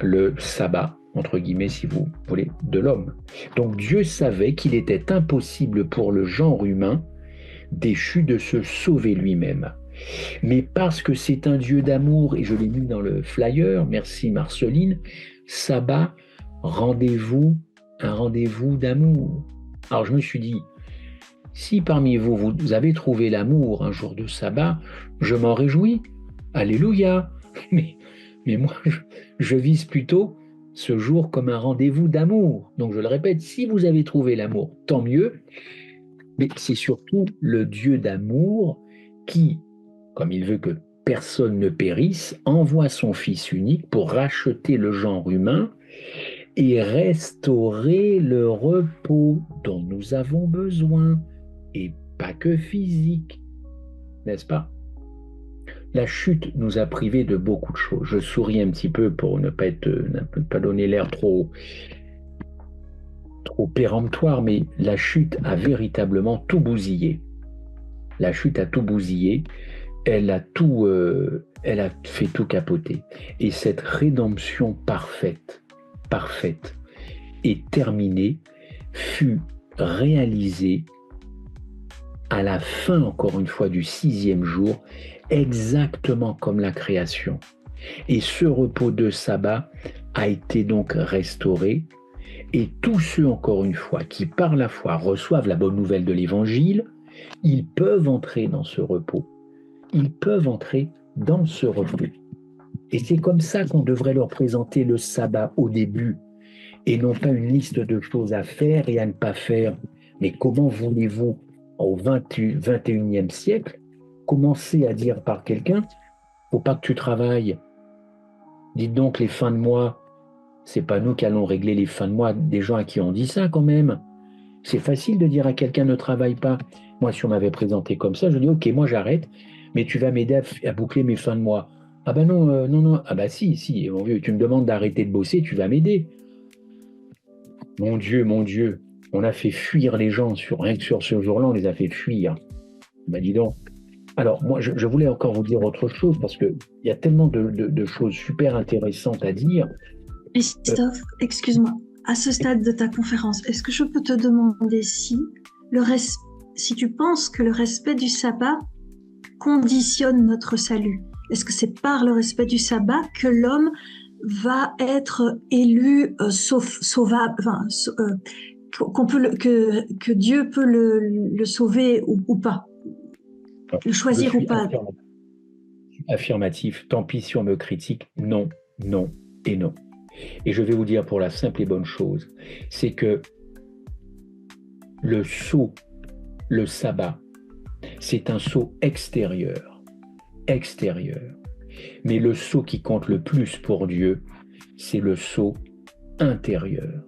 le sabbat, entre guillemets, si vous voulez, de l'homme. Donc Dieu savait qu'il était impossible pour le genre humain déchu de se sauver lui-même. Mais parce que c'est un Dieu d'amour, et je l'ai mis dans le flyer, merci Marceline, sabbat, rendez-vous, un rendez-vous d'amour. Alors je me suis dit, si parmi vous, vous avez trouvé l'amour un jour de sabbat, je m'en réjouis, alléluia. Mais moi, je vise plutôt ce jour comme un rendez-vous d'amour. Donc je le répète, si vous avez trouvé l'amour, tant mieux. Mais c'est surtout le Dieu d'amour qui, comme il veut que personne ne périsse, envoie son Fils unique pour racheter le genre humain et restaurer le repos dont nous avons besoin, et pas que physique, n'est-ce pas? La chute nous a privés de beaucoup de choses. Je souris un petit peu pour ne pas donner l'air trop péremptoire, mais la chute a véritablement tout bousillé. La chute a tout bousillé, elle a fait tout capoter. Et cette rédemption parfaite et terminée fut réalisée à la fin, encore une fois, du 6e jour, exactement comme la création. Et ce repos de sabbat a été donc restauré. Et tous ceux, encore une fois, qui par la foi reçoivent la bonne nouvelle de l'Évangile, ils peuvent entrer dans ce repos. Ils peuvent entrer dans ce repos. Et c'est comme ça qu'on devrait leur présenter le sabbat au début, et non pas une liste de choses à faire et à ne pas faire. Mais comment voulez-vous, au 21e siècle, commencer à dire par quelqu'un, faut pas que tu travailles. Dites donc les fins de mois, c'est pas nous qui allons régler les fins de mois des gens à qui on dit ça quand même. C'est facile de dire à quelqu'un ne travaille pas. Moi, si on m'avait présenté comme ça, je dis ok, moi j'arrête, mais tu vas m'aider à boucler mes fins de mois. Ah ben non, non, non, ah ben si, si, mon vieux, tu me demandes d'arrêter de bosser, tu vas m'aider. Mon Dieu, on a fait fuir les gens rien que sur ce jour-là, on les a fait fuir. Ben dis donc. Alors, moi, je voulais encore vous dire autre chose parce qu'il y a tellement de choses super intéressantes à dire. Christophe, excuse-moi, à ce stade de ta conférence, est-ce que je peux te demander si tu penses que le respect du sabbat conditionne notre salut? Est-ce que c'est par le respect du sabbat que l'homme va être élu sauvable, enfin, que Dieu peut le sauver ou pas, le Je choisir ou suis pas? affirmatif, tant pis si on me critique, non, non et non. Et je vais vous dire pour la simple et bonne chose, c'est que le sceau, le sabbat, c'est un sceau extérieur, extérieur. Mais le sceau qui compte le plus pour Dieu, c'est le sceau intérieur.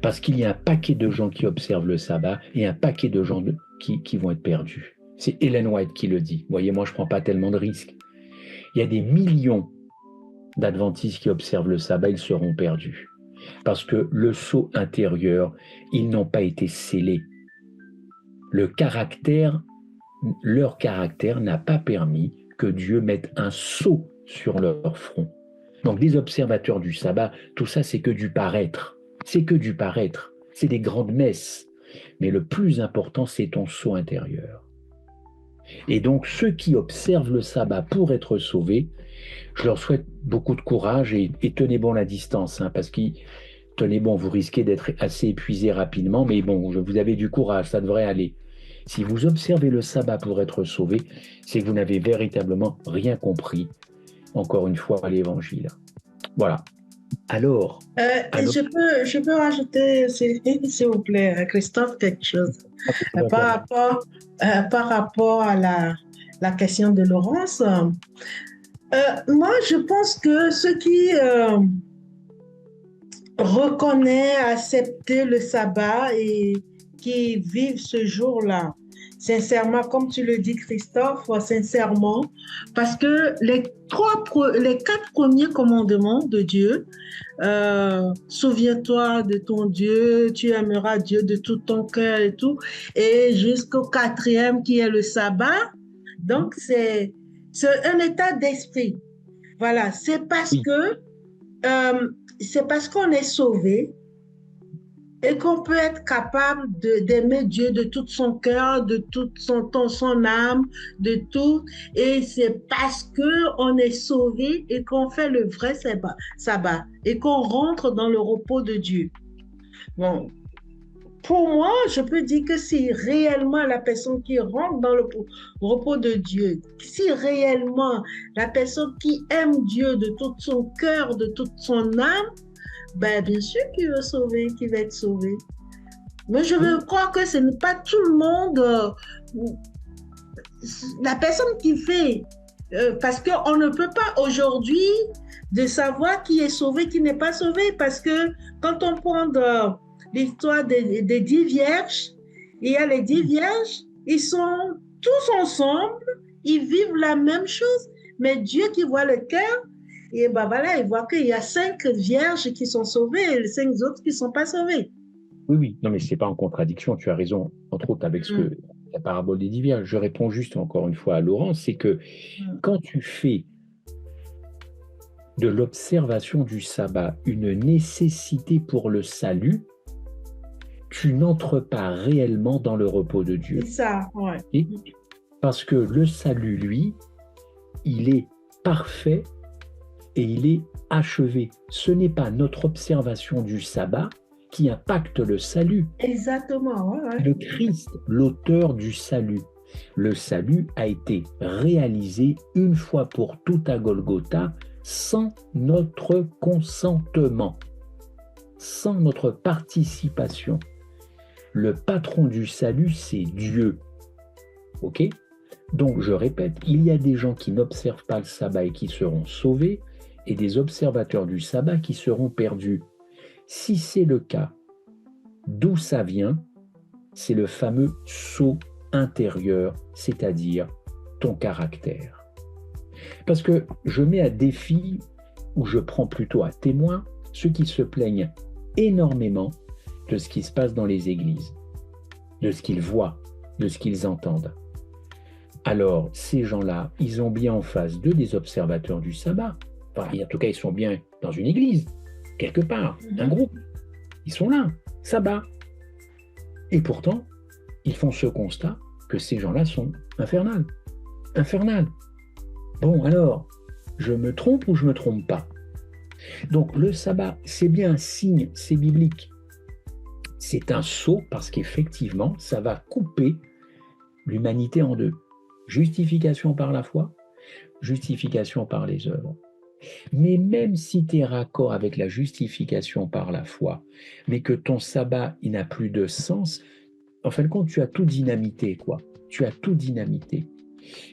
Parce qu'il y a un paquet de gens qui observent le sabbat et un paquet de gens qui vont être perdus. C'est Ellen White qui le dit. Vous voyez, moi, je ne prends pas tellement de risques. Il y a des millions d'adventistes qui observent le sabbat, ils seront perdus. Parce que le sceau intérieur, ils n'ont pas été scellés. Leur caractère n'a pas permis que Dieu mette un sceau sur leur front. Donc, des observateurs du sabbat, tout ça, c'est que du paraître. C'est que du paraître. C'est des grandes messes. Mais le plus important, c'est ton sceau intérieur. Et donc, ceux qui observent le sabbat pour être sauvés, je leur souhaite beaucoup de courage et tenez bon la distance, hein, parce que tenez bon, vous risquez d'être assez épuisé rapidement, mais bon, vous avez du courage, ça devrait aller. Si vous observez le sabbat pour être sauvé, c'est que vous n'avez véritablement rien compris, encore une fois, à l'évangile. Voilà. Alors, je peux rajouter, s'il vous plaît, Christophe, quelque chose par rapport à la question de Laurence. Moi, je pense que ceux qui reconnaissent, acceptent le sabbat et qui vivent ce jour-là, sincèrement, comme tu le dis, Christophe, sincèrement, parce que les 4 premiers commandements de Dieu, souviens-toi de ton Dieu, tu aimeras Dieu de tout ton cœur et tout, et jusqu'au 4e qui est le sabbat. Donc, c'est un état d'esprit. Voilà, c'est parce qu'on est sauvé et qu'on peut être capable d'aimer Dieu de tout son cœur, de toute son âme, de tout. Et c'est parce qu'on est sauvé et qu'on fait le vrai sabbat et qu'on rentre dans le repos de Dieu. Bon, pour moi, je peux dire que si réellement la personne qui rentre dans le repos de Dieu, si réellement la personne qui aime Dieu de tout son cœur, de toute son âme, ben bien sûr qu'il va être sauvé. Mais je veux croire que ce n'est pas tout le monde. La personne qui fait, parce qu'on ne peut pas aujourd'hui de savoir qui est sauvé, qui n'est pas sauvé, parce que quand on prend l'histoire des 10 vierges, il y a les 10 vierges, ils sont tous ensemble, ils vivent la même chose, mais Dieu qui voit le cœur, et ben voilà, il voit qu'il y a 5 vierges qui sont sauvées et les 5 autres qui ne sont pas sauvées. Oui, oui, non, mais ce n'est pas en contradiction, tu as raison, entre autres avec la parabole des 10 vierges. Je réponds juste encore une fois à Laurence, c'est que quand tu fais de l'observation du sabbat une nécessité pour le salut, tu n'entres pas réellement dans le repos de Dieu. C'est ça, ouais. Parce que le salut, lui, il est parfait et il est achevé. Ce n'est pas notre observation du sabbat qui impacte le salut. Exactement. Ouais. Le Christ, l'auteur du salut. Le salut a été réalisé une fois pour toutes à Golgotha sans notre consentement, sans notre participation. Le patron du salut, c'est Dieu. OK ? Donc, je répète, il y a des gens qui n'observent pas le sabbat et qui seront sauvés, et des observateurs du sabbat qui seront perdus. Si c'est le cas, d'où ça vient? C'est le fameux sceau intérieur, c'est-à-dire ton caractère. Parce que je mets à défi, ou je prends plutôt à témoin, ceux qui se plaignent énormément de ce qui se passe dans les églises, de ce qu'ils voient, de ce qu'ils entendent. Alors, ces gens-là, ils ont bien en face d'eux des observateurs du sabbat. Enfin, en tout cas, ils sont bien dans une église, quelque part, un groupe. Ils sont là, sabbat. Et pourtant, ils font ce constat que ces gens-là sont infernales. Infernales. Bon, alors, je me trompe ou je ne me trompe pas? Donc, le sabbat, c'est bien un signe, c'est biblique. C'est un sceau parce qu'effectivement, ça va couper l'humanité en deux. Justification par la foi, justification par les œuvres. Mais même si tu es raccord avec la justification par la foi, mais que ton sabbat, il n'a plus de sens, en fin de compte, tu as tout dynamité, quoi. Tu as tout dynamité.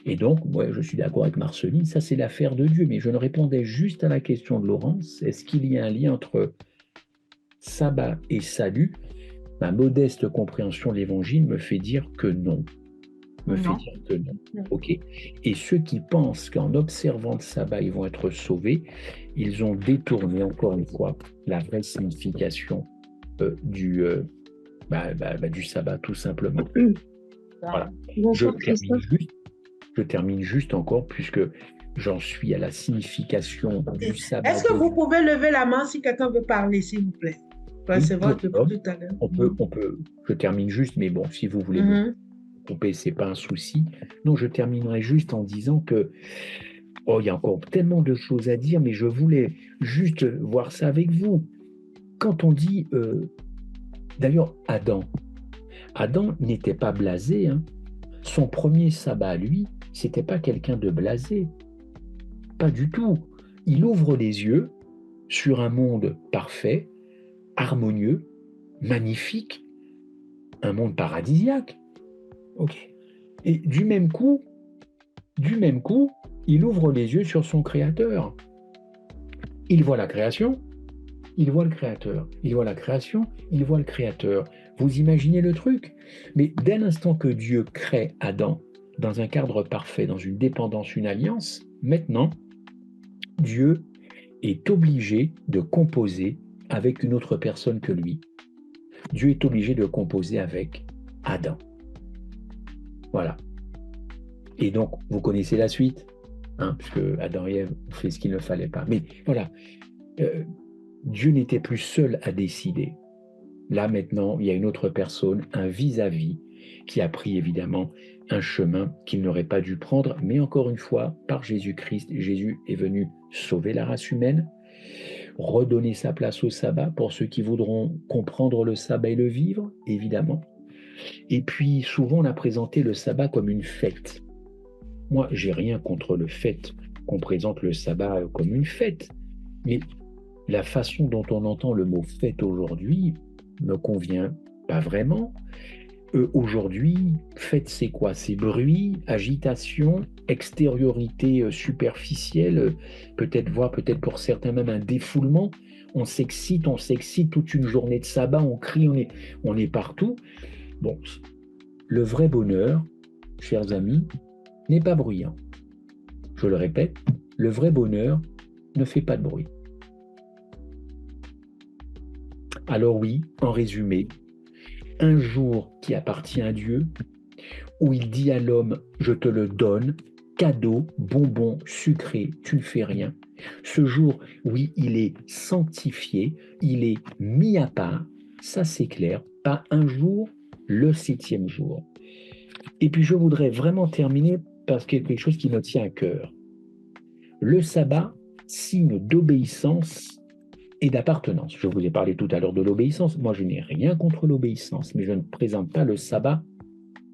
Et donc, ouais, je suis d'accord avec Marceline, ça c'est l'affaire de Dieu, mais je ne répondais juste à la question de Laurence, est-ce qu'il y a un lien entre sabbat et salut? Ma modeste compréhension de l'évangile me fait dire que non. Ok. Et ceux qui pensent qu'en observant le sabbat, ils vont être sauvés, ils ont détourné encore une fois la vraie signification du sabbat, tout simplement. Voilà. Je termine juste encore, puisque j'en suis à la signification du sabbat. Est-ce que vous pouvez lever la main si quelqu'un veut parler, s'il vous plaît? C'est vrai, depuis tout à l'heure. On peut, je termine juste, mais bon, si vous voulez me couper, ce n'est pas un souci. Non, je terminerai juste en disant que, il y a encore tellement de choses à dire, mais je voulais juste voir ça avec vous. Quand on dit, d'ailleurs, Adam n'était pas blasé, hein. Son premier sabbat, lui, c'était pas quelqu'un de blasé. Pas du tout. Il ouvre les yeux sur un monde parfait, harmonieux, magnifique, un monde paradisiaque. Ok. Et du même coup, il ouvre les yeux sur son créateur. Il voit la création, il voit le créateur. Il voit la création, il voit le créateur. Vous imaginez le truc? Mais dès l'instant que Dieu crée Adam dans un cadre parfait, dans une dépendance, une alliance, maintenant, Dieu est obligé de composer avec une autre personne que lui. Dieu est obligé de composer avec Adam. Voilà. Et donc, vous connaissez la suite, hein, puisque Adam et Ève ont fait ce qu'il ne fallait pas. Mais voilà, Dieu n'était plus seul à décider. Là, maintenant, il y a une autre personne, un vis-à-vis, qui a pris évidemment un chemin qu'il n'aurait pas dû prendre. Mais encore une fois, par Jésus-Christ, Jésus est venu sauver la race humaine, redonner sa place au sabbat pour ceux qui voudront comprendre le sabbat et le vivre, évidemment. Et puis, souvent, on a présenté le sabbat comme une fête. Moi, j'ai rien contre le fait qu'on présente le sabbat comme une fête. Mais la façon dont on entend le mot fête aujourd'hui me convient pas vraiment. Aujourd'hui, fête, c'est quoi? C'est bruit, agitation, extériorité superficielle, peut-être pour certains même un défoulement. On s'excite toute une journée de sabbat, on crie, on est partout. Bon, le vrai bonheur, chers amis, n'est pas bruyant. Je le répète, le vrai bonheur ne fait pas de bruit. Alors oui, en résumé, un jour qui appartient à Dieu, où il dit à l'homme, je te le donne, cadeau, bonbon, sucré, tu ne fais rien. Ce jour, oui, il est sanctifié, il est mis à part, ça c'est clair, pas un jour, le 7e jour. Et puis je voudrais vraiment terminer par quelque chose qui me tient à cœur. Le sabbat, signe d'obéissance et d'appartenance. Je vous ai parlé tout à l'heure de l'obéissance. Moi, je n'ai rien contre l'obéissance, mais je ne présente pas le sabbat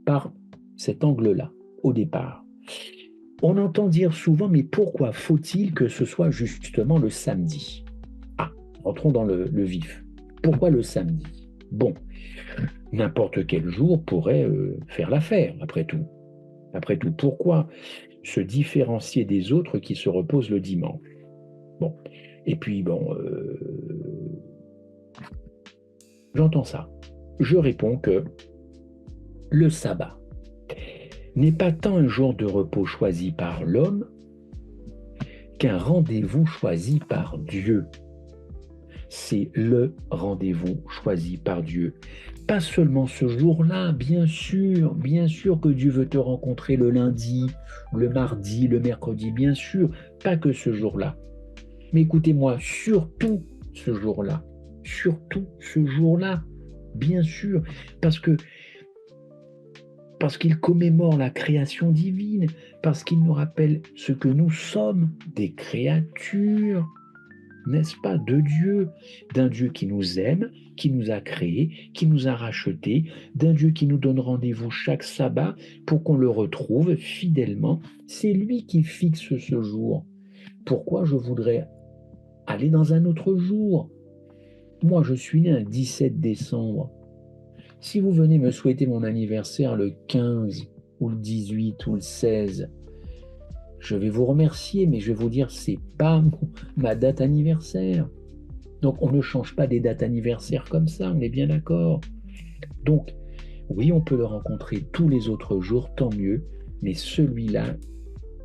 par cet angle-là, au départ. On entend dire souvent, mais pourquoi faut-il que ce soit justement le samedi? Ah, rentrons dans le vif. Pourquoi le samedi? Bon, n'importe quel jour pourrait faire l'affaire, après tout. Après tout, pourquoi se différencier des autres qui se reposent le dimanche? Bon, et puis bon, j'entends ça. Je réponds que le sabbat n'est pas tant un jour de repos choisi par l'homme qu'un rendez-vous choisi par Dieu. C'est le rendez-vous choisi par Dieu. Pas seulement ce jour-là, bien sûr que Dieu veut te rencontrer le lundi, le mardi, le mercredi, bien sûr, pas que ce jour-là. Mais écoutez-moi, surtout ce jour-là, bien sûr, parce qu'il commémore la création divine, parce qu'il nous rappelle ce que nous sommes, des créatures, n'est-ce pas, de Dieu, d'un Dieu qui nous aime, qui nous a créés, qui nous a rachetés, d'un Dieu qui nous donne rendez-vous chaque sabbat pour qu'on le retrouve fidèlement. C'est lui qui fixe ce jour. Pourquoi je voudrais aller dans un autre jour? Moi, je suis né un 17 décembre. Si vous venez me souhaiter mon anniversaire le 15 ou le 18 ou le 16, je vais vous remercier, mais je vais vous dire, c'est pas ma date anniversaire. Donc, on ne change pas des dates anniversaires comme ça, on est bien d'accord. Donc, oui, on peut le rencontrer tous les autres jours, tant mieux, mais celui-là,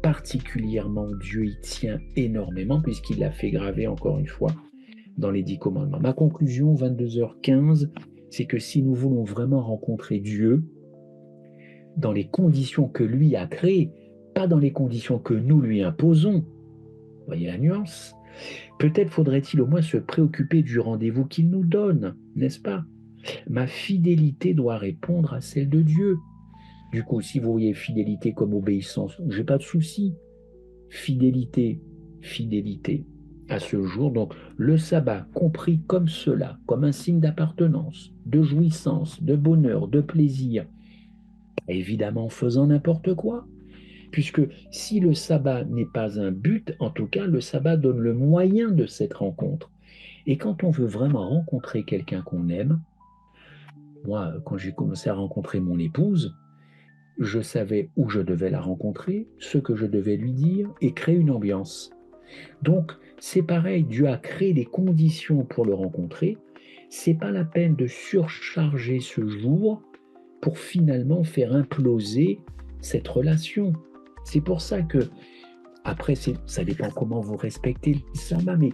particulièrement, Dieu y tient énormément, puisqu'il l'a fait graver, encore une fois, dans les 10 commandements. Ma conclusion, 22h15, c'est que si nous voulons vraiment rencontrer Dieu, dans les conditions que lui a créées, pas dans les conditions que nous lui imposons, voyez la nuance? Peut-être faudrait-il au moins se préoccuper du rendez-vous qu'il nous donne, n'est-ce pas? Ma fidélité doit répondre à celle de Dieu. Du coup, si vous voyez fidélité comme obéissance, j'ai pas de souci. Fidélité à ce jour. Donc, le sabbat compris comme cela, comme un signe d'appartenance, de jouissance, de bonheur, de plaisir, évidemment en faisant n'importe quoi. Puisque si le sabbat n'est pas un but, en tout cas, le sabbat donne le moyen de cette rencontre. Et quand on veut vraiment rencontrer quelqu'un qu'on aime, moi, quand j'ai commencé à rencontrer mon épouse, je savais où je devais la rencontrer, ce que je devais lui dire et créer une ambiance. Donc, c'est pareil, Dieu a créé des conditions pour le rencontrer. C'est pas la peine de surcharger ce jour pour finalement faire imploser cette relation. C'est pour ça que, après, ça dépend comment vous respectez le sabbat, mais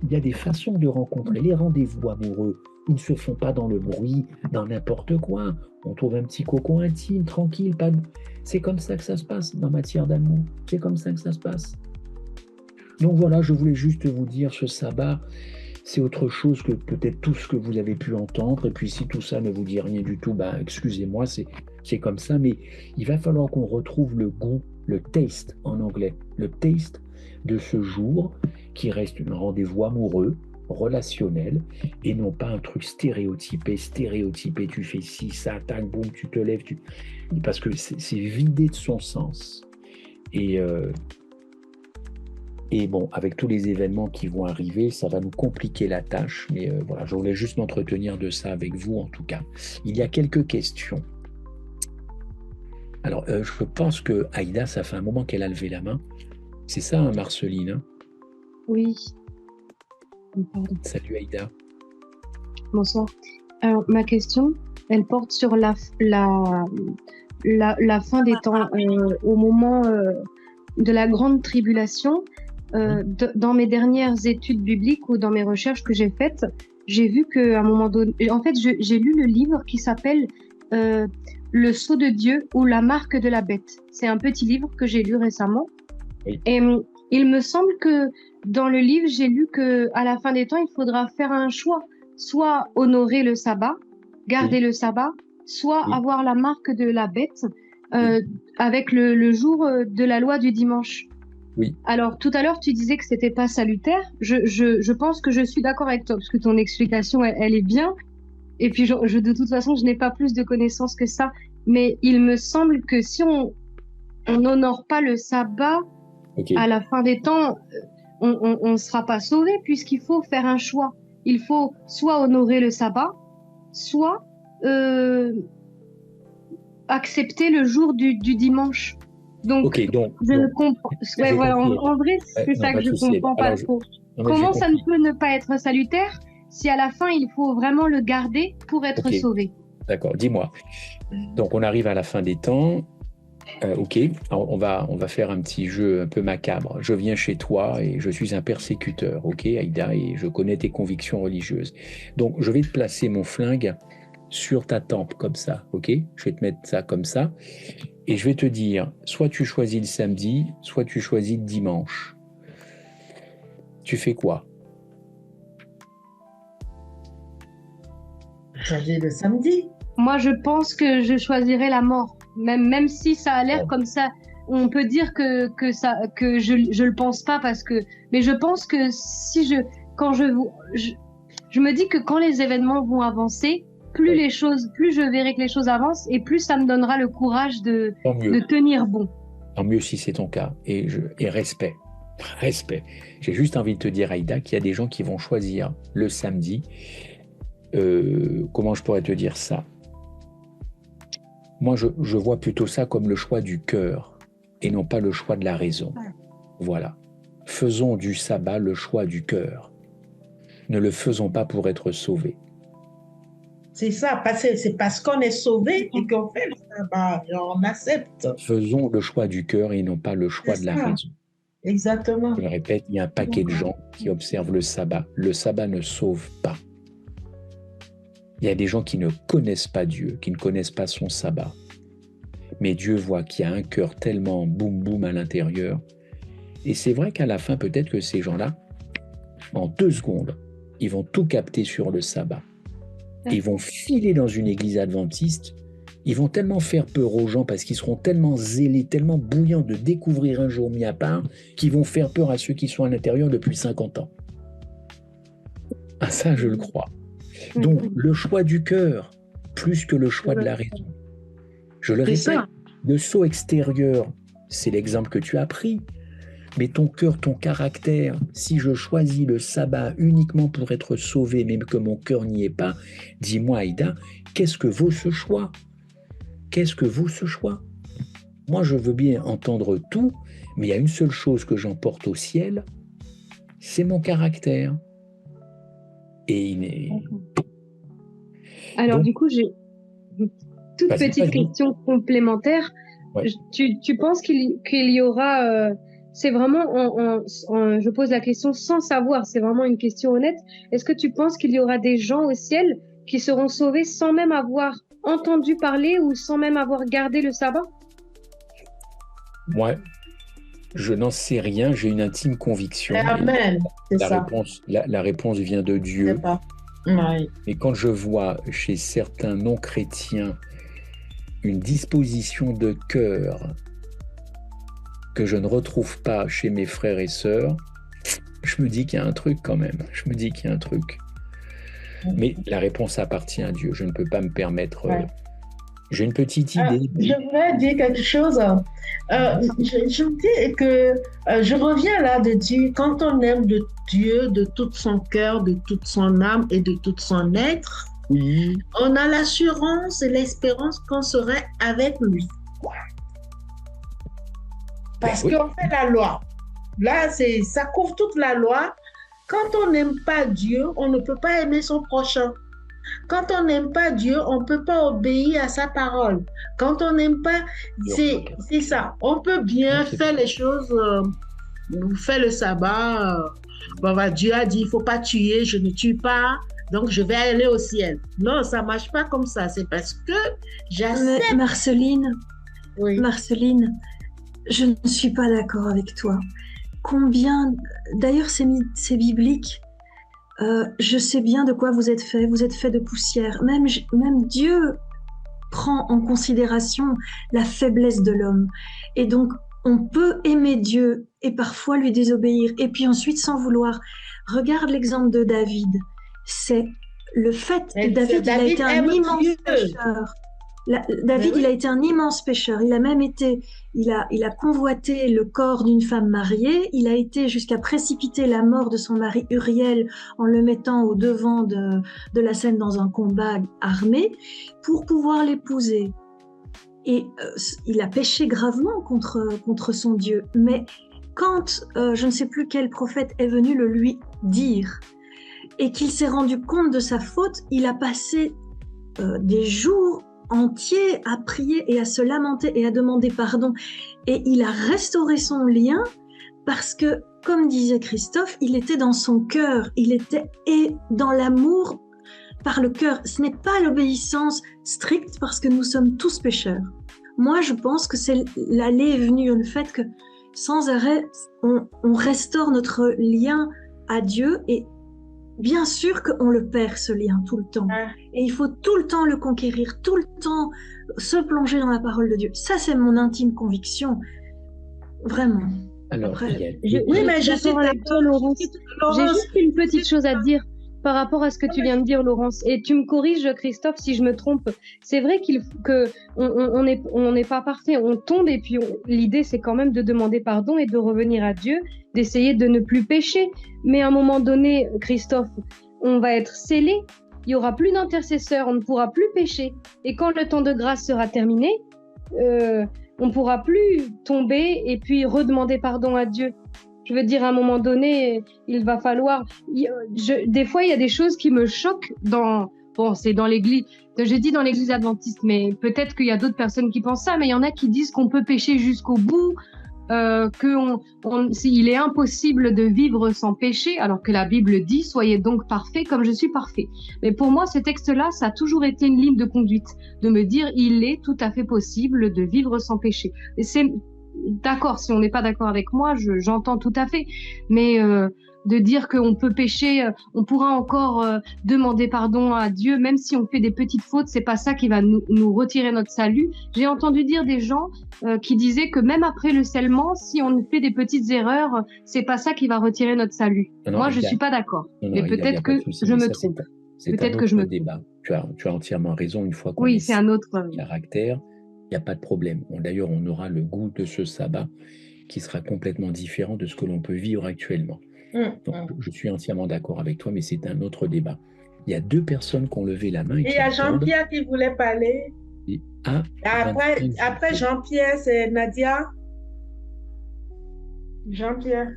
il y a des façons de rencontrer. Les rendez-vous amoureux, ils ne se font pas dans le bruit, dans n'importe quoi. On trouve un petit cocon intime, tranquille. C'est comme ça que ça se passe en matière d'amour. C'est comme ça que ça se passe. Donc voilà, je voulais juste vous dire, ce sabbat, c'est autre chose que peut-être tout ce que vous avez pu entendre. Et puis si tout ça ne vous dit rien du tout, excusez-moi, c'est comme ça. Mais il va falloir qu'on retrouve le goût, le taste en anglais, le taste de ce jour qui reste un rendez-vous amoureux, relationnel, et non pas un truc stéréotypé, tu fais ci, ça, tac, boum, tu te lèves, parce que c'est vidé de son sens. Et bon, avec tous les événements qui vont arriver, ça va nous compliquer la tâche. Mais voilà, je voulais juste m'entretenir de ça avec vous, en tout cas. Il y a quelques questions. Alors, je pense que Aïda, ça fait un moment qu'elle a levé la main. C'est ça, hein, Marceline, hein? Oui. Pardon. Salut Aïda. Bonsoir. Alors, ma question, elle porte sur la fin des temps, au moment de la grande tribulation. Dans mes dernières études bibliques ou dans mes recherches que j'ai faites, j'ai vu qu'à un moment donné, en fait, j'ai lu le livre qui s'appelle Le sceau de Dieu ou la marque de la bête. C'est un petit livre que j'ai lu récemment. Oui. Et il me semble que dans le livre, j'ai lu que à la fin des temps, il faudra faire un choix, soit honorer le sabbat, garder le sabbat, soit avoir la marque de la bête avec le jour de la loi du dimanche. Oui. Alors, tout à l'heure, tu disais que c'était pas salutaire. Je pense que je suis d'accord avec toi, parce que ton explication, elle est bien. Et puis, de toute façon, je n'ai pas plus de connaissances que ça. Mais il me semble que si on n'honore pas le sabbat, à la fin des temps, on ne sera pas sauvé, puisqu'il faut faire un choix. Il faut soit honorer le sabbat, soit accepter le jour du dimanche. Donc, je comprends. Ouais, voilà, en vrai, c'est ça que je comprends pas trop. Comment ça ne peut ne pas être salutaire si à la fin, il faut vraiment le garder pour être sauvé? D'accord, dis-moi. Donc, on arrive à la fin des temps. Ok, alors on va faire un petit jeu un peu macabre. Je viens chez toi et je suis un persécuteur, ok, Aïda, et je connais tes convictions religieuses. Donc, je vais te placer mon flingue sur ta tempe, comme ça, ok? Je vais te mettre ça comme ça, et je vais te dire, soit tu choisis le samedi, soit tu choisis le dimanche. Tu fais quoi? Changer le samedi. Moi, je pense que je choisirais la mort. Même si ça a l'air comme ça, on peut dire que je le pense pas parce que, mais je pense que quand je me dis que quand les événements vont avancer, plus je verrai que les choses avancent et plus ça me donnera le courage de tenir bon. Tant mieux si c'est ton cas. Et respect. Respect. J'ai juste envie de te dire, Aïda, qu'il y a des gens qui vont choisir le samedi. Comment je pourrais te dire ça? Moi, je vois plutôt ça comme le choix du cœur et non pas le choix de la raison. Voilà. Faisons du sabbat le choix du cœur. Ne le faisons pas pour être sauvés. C'est ça, c'est parce qu'on est sauvé et qu'on fait le sabbat, et on accepte. Faisons le choix du cœur et non pas le choix de la raison. Exactement. Je le répète, il y a un paquet de gens qui observent le sabbat. Le sabbat ne sauve pas. Il y a des gens qui ne connaissent pas Dieu, qui ne connaissent pas son sabbat. Mais Dieu voit qu'il y a un cœur tellement boum boum à l'intérieur. Et c'est vrai qu'à la fin, peut-être que ces gens-là, en 2 secondes, ils vont tout capter sur le sabbat. Et ils vont filer dans une église adventiste. Ils vont tellement faire peur aux gens parce qu'ils seront tellement zélés, tellement bouillants de découvrir un jour mis à part, qu'ils vont faire peur à ceux qui sont à l'intérieur depuis 50 ans. Ah, ça, je le crois. Donc, le choix du cœur, plus que le choix de la raison. Je le répète, le saut extérieur, c'est l'exemple que tu as pris. Mais ton cœur, ton caractère, si je choisis le sabbat uniquement pour être sauvé, même que mon cœur n'y est pas, dis-moi, Aïda, qu'est-ce que vaut ce choix? Qu'est-ce que vaut ce choix? Moi, je veux bien entendre tout, mais il y a une seule chose que j'emporte au ciel, c'est mon caractère. Et alors, donc, du coup, j'ai une toute petite question complémentaire. Ouais. Tu penses qu'il y aura... c'est vraiment, je pose la question sans savoir, c'est vraiment une question honnête. Est-ce que tu penses qu'il y aura des gens au ciel qui seront sauvés sans même avoir entendu parler ou sans même avoir gardé le sabbat? Moi, je n'en sais rien, j'ai une intime conviction. Amen, la réponse vient de Dieu. Oui. Et quand je vois chez certains non-chrétiens une disposition de cœur que je ne retrouve pas chez mes frères et sœurs, je me dis qu'il y a un truc quand même. Je me dis qu'il y a un truc. Mais la réponse appartient à Dieu. Je ne peux pas me permettre... J'ai une petite idée. Je voudrais dire quelque chose. Je me dis que je reviens là de dire, quand on aime de Dieu de tout son cœur, de toute son âme et de tout son être, on a l'assurance et l'espérance qu'on serait avec lui. Parce qu'on fait la loi. Là, ça couvre toute la loi. Quand on n'aime pas Dieu, on ne peut pas aimer son prochain. Quand on n'aime pas Dieu, on ne peut pas obéir à sa parole. Quand on n'aime pas, c'est ça. On peut bien faire les choses, faire le sabbat. Dieu a dit, il ne faut pas tuer, je ne tue pas, donc je vais aller au ciel. Non, ça ne marche pas comme ça. C'est parce que j'accepte. Marceline, je ne suis pas d'accord avec toi. D'ailleurs, c'est biblique. Je sais bien de quoi vous êtes fait de poussière. Même Dieu prend en considération la faiblesse de l'homme. Et donc, on peut aimer Dieu et parfois lui désobéir. Et puis ensuite, sans vouloir. Regarde l'exemple de David. C'est le fait que David il a été un immense pécheur. David, il a été un immense pécheur. Il a même il a convoité le corps d'une femme mariée. Il a été jusqu'à précipiter la mort de son mari Uriel en le mettant au devant de la scène dans un combat armé pour pouvoir l'épouser. Et il a péché gravement contre son Dieu. Mais quand je ne sais plus quel prophète est venu le lui dire et qu'il s'est rendu compte de sa faute, il a passé des jours entier à prier et à se lamenter et à demander pardon. Et il a restauré son lien parce que, comme disait Christophe, il était dans son cœur, il était dans l'amour par le cœur. Ce n'est pas l'obéissance stricte parce que nous sommes tous pécheurs. Moi, je pense que c'est l'aller et venue, le fait que sans arrêt, on restaure notre lien à Dieu et bien sûr qu'on le perd, ce lien, tout le temps. Et il faut tout le temps le conquérir, tout le temps se plonger dans la parole de Dieu. Ça, c'est mon intime conviction. Vraiment. Alors, Après, oui, mais je suis avec toi, Laurence. J'ai juste une petite chose à dire par rapport à ce que tu viens de dire, Laurence. Et tu me corriges, Christophe, si je me trompe. C'est vrai on n'est pas parfait, on tombe et puis l'idée, c'est quand même de demander pardon et de revenir à Dieu, d'essayer de ne plus pécher. Mais à un moment donné, Christophe, on va être scellé, il n'y aura plus d'intercesseur, on ne pourra plus pécher. Et quand le temps de grâce sera terminé, on ne pourra plus tomber et puis redemander pardon à Dieu. Je veux dire, à un moment donné, il va falloir... des fois, il y a des choses qui me choquent c'est dans l'église... J'ai dit dans l'église adventiste, mais peut-être qu'il y a d'autres personnes qui pensent ça, mais il y en a qui disent qu'on peut pécher jusqu'au bout, il est impossible de vivre sans péché, alors que la Bible dit « Soyez donc parfaits comme je suis parfait ». Mais pour moi, ce texte-là, ça a toujours été une ligne de conduite, de me dire « Il est tout à fait possible de vivre sans péché ». D'accord, si on n'est pas d'accord avec moi, j'entends tout à fait, mais de dire qu'on peut pécher, on pourra encore demander pardon à Dieu, même si on fait des petites fautes, c'est pas ça qui va nous retirer notre salut. J'ai entendu dire des gens qui disaient que même après le scellement, si on fait des petites erreurs, c'est pas ça qui va retirer notre salut. Moi, je suis pas d'accord, mais peut-être que je me trompe. Peut-être que je me débat. Tu as entièrement raison. Une fois qu'on est c'est un autre caractère, il n'y a pas de problème. D'ailleurs, on aura le goût de ce sabbat qui sera complètement différent de ce que l'on peut vivre actuellement. Donc, je suis entièrement d'accord avec toi, mais c'est un autre débat. Il y a 2 personnes qui ont levé la main. Et il y a Jean-Pierre qui voulait parler. Après Jean-Pierre, c'est Nadia. Jean-Pierre.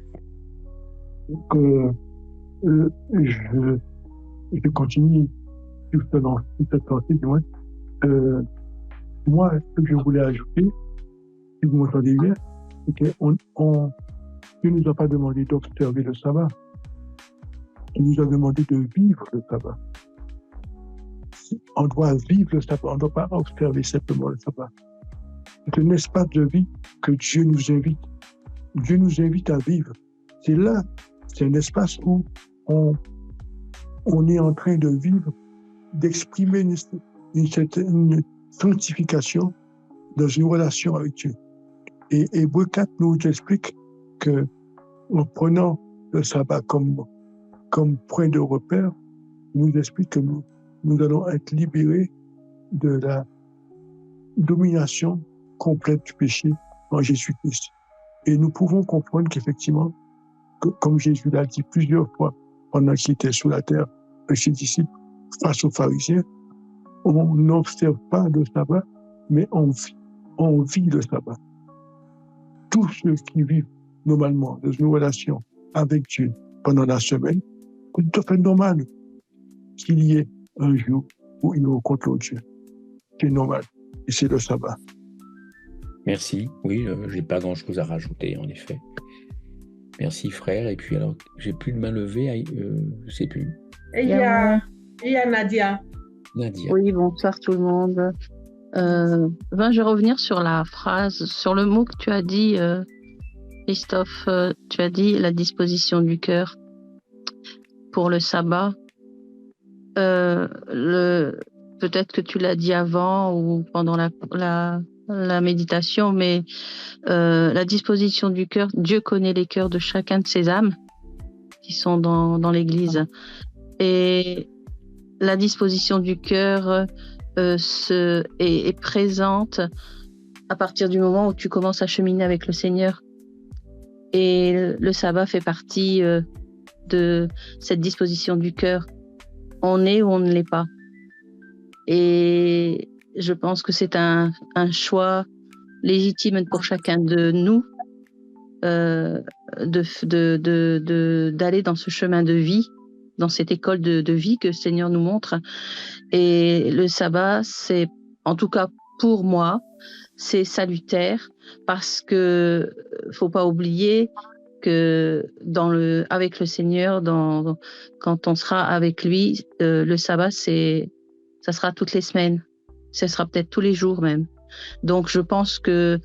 Je continue sur cette partie, du moins. Moi, ce que je voulais ajouter, si vous m'entendez bien, c'est que Dieu ne nous a pas demandé d'observer le sabbat. Il nous a demandé de vivre le sabbat. On doit vivre le sabbat, on ne doit pas observer simplement le sabbat. C'est un espace de vie que Dieu nous invite. Dieu nous invite à vivre. C'est là, c'est un espace où on est en train de vivre, d'exprimer une certaine sanctification dans une relation avec Dieu. Et Hébreux 4 nous explique que en prenant le sabbat comme point de repère, nous explique que nous allons être libérés de la domination complète du péché en Jésus-Christ. Et nous pouvons comprendre qu'effectivement, comme Jésus l'a dit plusieurs fois pendant qu'il était sur la terre avec ses disciples face aux pharisiens, on n'observe pas le sabbat, mais on vit le sabbat. Tous ceux qui vivent normalement dans une relation avec Dieu pendant la semaine, c'est tout à fait normal qu'il y ait un jour où ils rencontrent Dieu. C'est normal. Et c'est le sabbat. Merci. Oui, je n'ai pas grand-chose à rajouter, en effet. Merci, frère. Et puis, alors, j'ai plus de main levée, je ne sais plus. Et il y a Nadia. Nadia. Oui, bonsoir tout le monde. Je vais revenir sur la phrase, sur le mot que tu as dit, Christophe. Tu as dit la disposition du cœur pour le sabbat. Peut-être que tu l'as dit avant ou pendant la méditation, mais la disposition du cœur, Dieu connaît les cœurs de chacun de ses âmes qui sont dans l'Église. Et la disposition du cœur est présente à partir du moment où tu commences à cheminer avec le Seigneur. Et le sabbat fait partie de cette disposition du cœur. On est ou on ne l'est pas. Et je pense que c'est un choix légitime pour chacun de nous d'aller dans ce chemin de vie, dans cette école de vie que le Seigneur nous montre. Et le sabbat, c'est en tout cas pour moi, c'est salutaire parce que faut pas oublier que avec le Seigneur, quand on sera avec lui, le sabbat, ça sera toutes les semaines. Ça sera peut-être tous les jours même. Donc, je pense que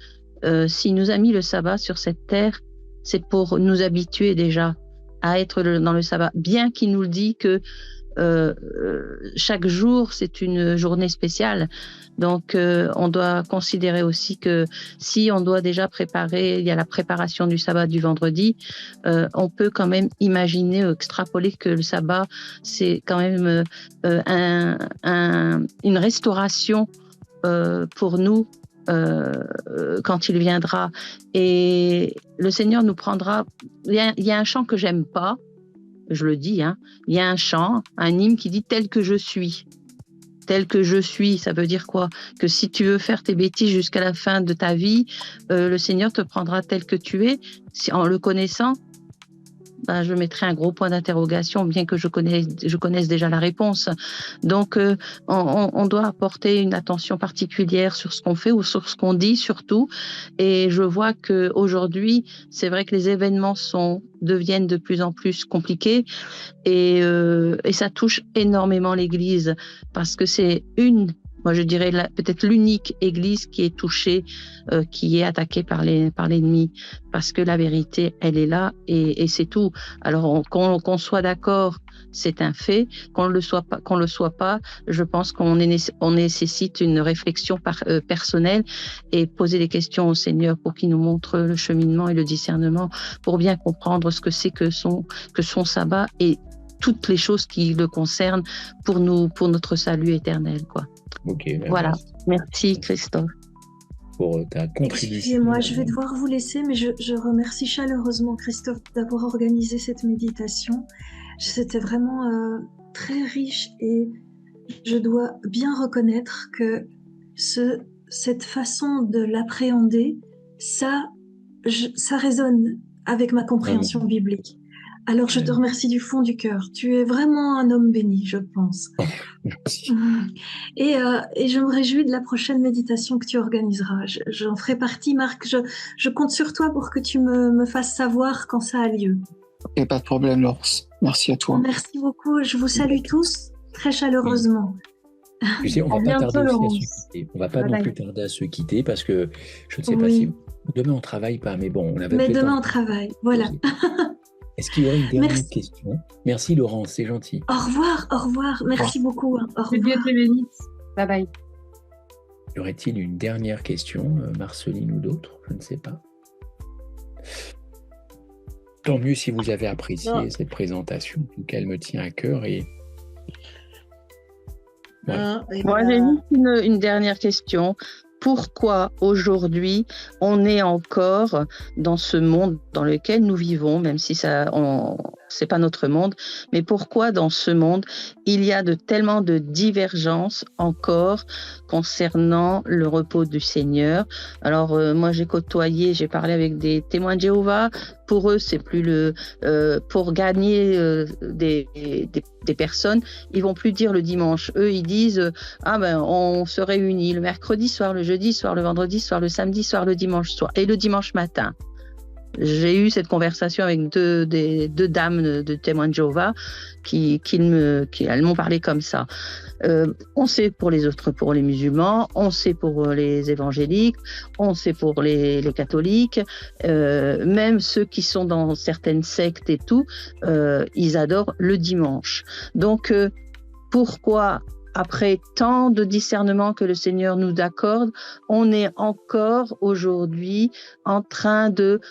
s'il nous a mis le sabbat sur cette terre, c'est pour nous habituer déjà à être dans le sabbat. Bien qu'il nous le dit que chaque jour, c'est une journée spéciale. Donc, on doit considérer aussi que si on doit déjà préparer, il y a la préparation du sabbat du vendredi, on peut quand même imaginer, extrapoler que le sabbat, c'est quand même une restauration pour nous quand il viendra. Et le Seigneur nous prendra. Il y a un chant que j'aime pas, je le dis, hein. Il y a un chant, un hymne qui dit « tel que je suis ». Tel que je suis, ça veut dire quoi? Que si tu veux faire tes bêtises jusqu'à la fin de ta vie, le Seigneur te prendra tel que tu es. En le connaissant, ben, je mettrai un gros point d'interrogation, bien que je connaisse déjà la réponse. Donc, on doit apporter une attention particulière sur ce qu'on fait ou sur ce qu'on dit surtout. Et je vois qu'aujourd'hui, c'est vrai que les événements deviennent de plus en plus compliqués et ça touche énormément l'Église parce que c'est moi je dirais peut-être l'unique église qui est touchée, qui est attaquée par l'ennemi, parce que la vérité, elle est là et c'est tout. Alors qu'on soit d'accord, c'est un fait. Qu'on le soit pas, je pense qu'on nécessite une réflexion personnelle et poser des questions au Seigneur pour qu'il nous montre le cheminement et le discernement pour bien comprendre ce que c'est que son sabbat et toutes les choses qui le concernent pour notre salut éternel, quoi. Ok. Voilà. Merci Christophe pour ta contribution. Excusez-moi, je vais devoir vous laisser, mais je remercie chaleureusement Christophe d'avoir organisé cette méditation. C'était vraiment très riche et je dois bien reconnaître que cette façon de l'appréhender, ça résonne avec ma compréhension biblique. Alors, je te remercie du fond du cœur. Tu es vraiment un homme béni, je pense. Merci. Et je me réjouis de la prochaine méditation que tu organiseras. J'en ferai partie, Marc. Je compte sur toi pour que tu me fasses savoir quand ça a lieu. Et pas de problème, Laurence. Merci à toi. Merci beaucoup. Je vous salue tous très chaleureusement. Tu sais, on va pas tarder aussi à se quitter. On va pas non plus tarder à se quitter parce que je ne sais pas si demain on travaille pas, mais bon, on avait. Mais demain on travaille, voilà. Est-ce qu'il y aurait une dernière question? Merci Laurence, c'est gentil. Au revoir. Merci beaucoup. Au revoir. Que Dieu te bénisse. Bye bye. Y aurait-il une dernière question, Marceline ou d'autres? Je ne sais pas. Tant mieux si vous avez apprécié cette présentation, en tout cas elle me tient à cœur. Et voilà. Moi j'ai juste une dernière question. Pourquoi aujourd'hui on est encore dans ce monde dans lequel nous vivons, même si c'est pas notre monde, mais pourquoi dans ce monde il y a tellement de divergences encore concernant le repos du Seigneur? Alors moi j'ai parlé avec des témoins de Jéhovah. Pour eux, c'est plus pour gagner des personnes, ils vont plus dire le dimanche. Eux, ils disent on se réunit le mercredi soir, le jeudi soir, le vendredi soir, le samedi soir, le dimanche soir et le dimanche matin. J'ai eu cette conversation avec deux dames de témoins de Jéhovah qui elles m'ont parlé comme ça. On sait pour les autres, pour les musulmans, on sait pour les évangéliques, on sait pour les catholiques, même ceux qui sont dans certaines sectes et tout, ils adorent le dimanche. Donc, pourquoi après tant de discernement que le Seigneur nous accorde, on est encore aujourd'hui en train de,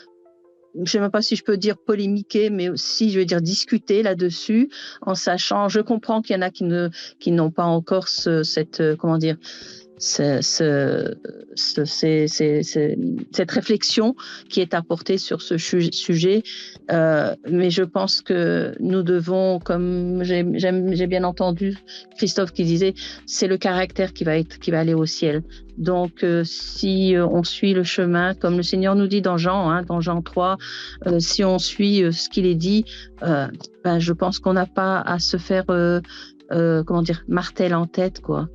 je ne sais même pas si je peux dire polémiquer, mais aussi, je veux dire, discuter là-dessus, en sachant, je comprends qu'il y en a qui n'ont pas encore cette réflexion qui est apportée sur ce sujet, mais je pense que nous devons, comme j'ai bien entendu Christophe qui disait, c'est le caractère qui va aller au ciel. Donc, si on suit le chemin, comme le Seigneur nous dit dans Jean 3, si on suit ce qu'il est dit, je pense qu'on n'a pas à se faire, martel en tête, quoi.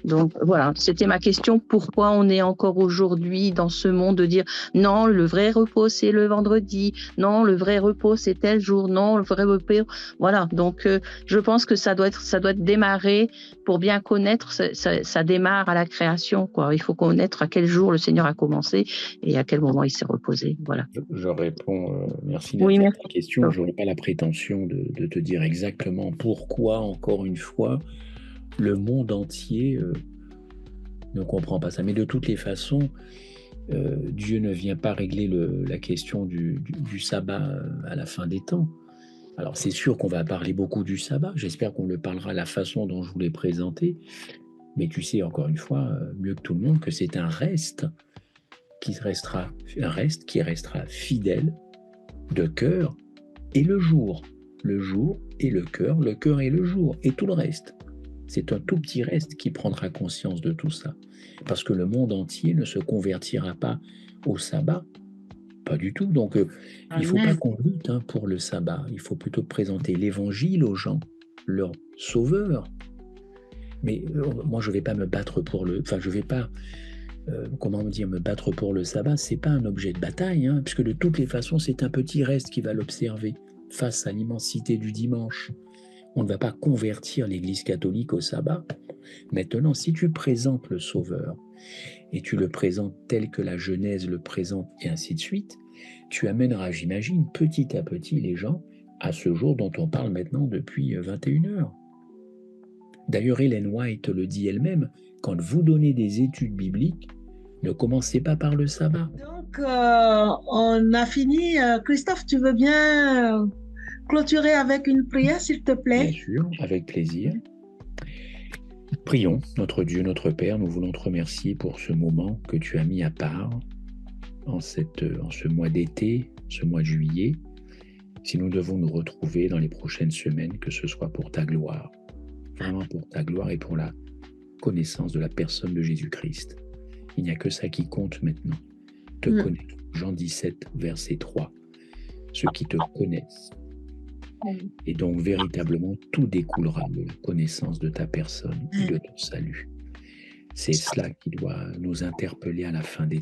Donc voilà, c'était ma question. Pourquoi on est encore aujourd'hui dans ce monde de dire non, le vrai repos c'est le vendredi, non, le vrai repos c'est tel jour, non, le vrai repos. Voilà, donc je pense que ça doit démarrer pour bien connaître. Ça démarre à la création, quoi. Il faut connaître à quel jour le Seigneur a commencé et à quel moment il s'est reposé. Voilà. Je réponds, merci Oui, Nathalie, merci. à la question. Je n'aurai pas la prétention de te dire exactement pourquoi, encore une fois, le monde entier ne comprend pas ça. Mais de toutes les façons, Dieu ne vient pas régler la question du sabbat à la fin des temps. Alors c'est sûr qu'on va parler beaucoup du sabbat. J'espère qu'on le parlera à la façon dont je vous l'ai présenté. Mais tu sais, encore une fois, mieux que tout le monde, que c'est un reste qui restera fidèle de cœur et le jour et le cœur et le jour, et tout le reste. C'est un tout petit reste qui prendra conscience de tout ça. Parce que le monde entier ne se convertira pas au sabbat. Pas du tout. Donc, il ne faut pas qu'on lutte pour le sabbat. Il faut plutôt présenter l'évangile aux gens, leur sauveur. Mais moi, je ne vais pas me battre pour le... Enfin, je ne vais pas... me battre pour le sabbat, c'est pas un objet de bataille, puisque de toutes les façons, c'est un petit reste qui va l'observer face à l'immensité du dimanche. On ne va pas convertir l'Église catholique au sabbat. Maintenant, si tu présentes le Sauveur et tu le présentes tel que la Genèse le présente et ainsi de suite, tu amèneras, j'imagine, petit à petit les gens à ce jour dont on parle maintenant depuis 21 heures. D'ailleurs, Ellen White le dit elle-même, quand vous donnez des études bibliques, ne commencez pas par le sabbat. Donc, on a fini. Christophe, tu veux bien clôturer avec une prière, s'il te plaît? Bien sûr, avec plaisir. Prions, notre Dieu, notre Père, nous voulons te remercier pour ce moment que tu as mis à part en ce mois d'été, ce mois de juillet. Si nous devons nous retrouver dans les prochaines semaines, que ce soit pour ta gloire, vraiment pour ta gloire et pour la connaissance de la personne de Jésus-Christ. Il n'y a que ça qui compte maintenant. Te connaître. Jean 17, verset 3. Ceux qui te connaissent. Et donc, véritablement, tout découlera de la connaissance de ta personne et de ton salut. C'est cela qui doit nous interpeller à la fin des temps.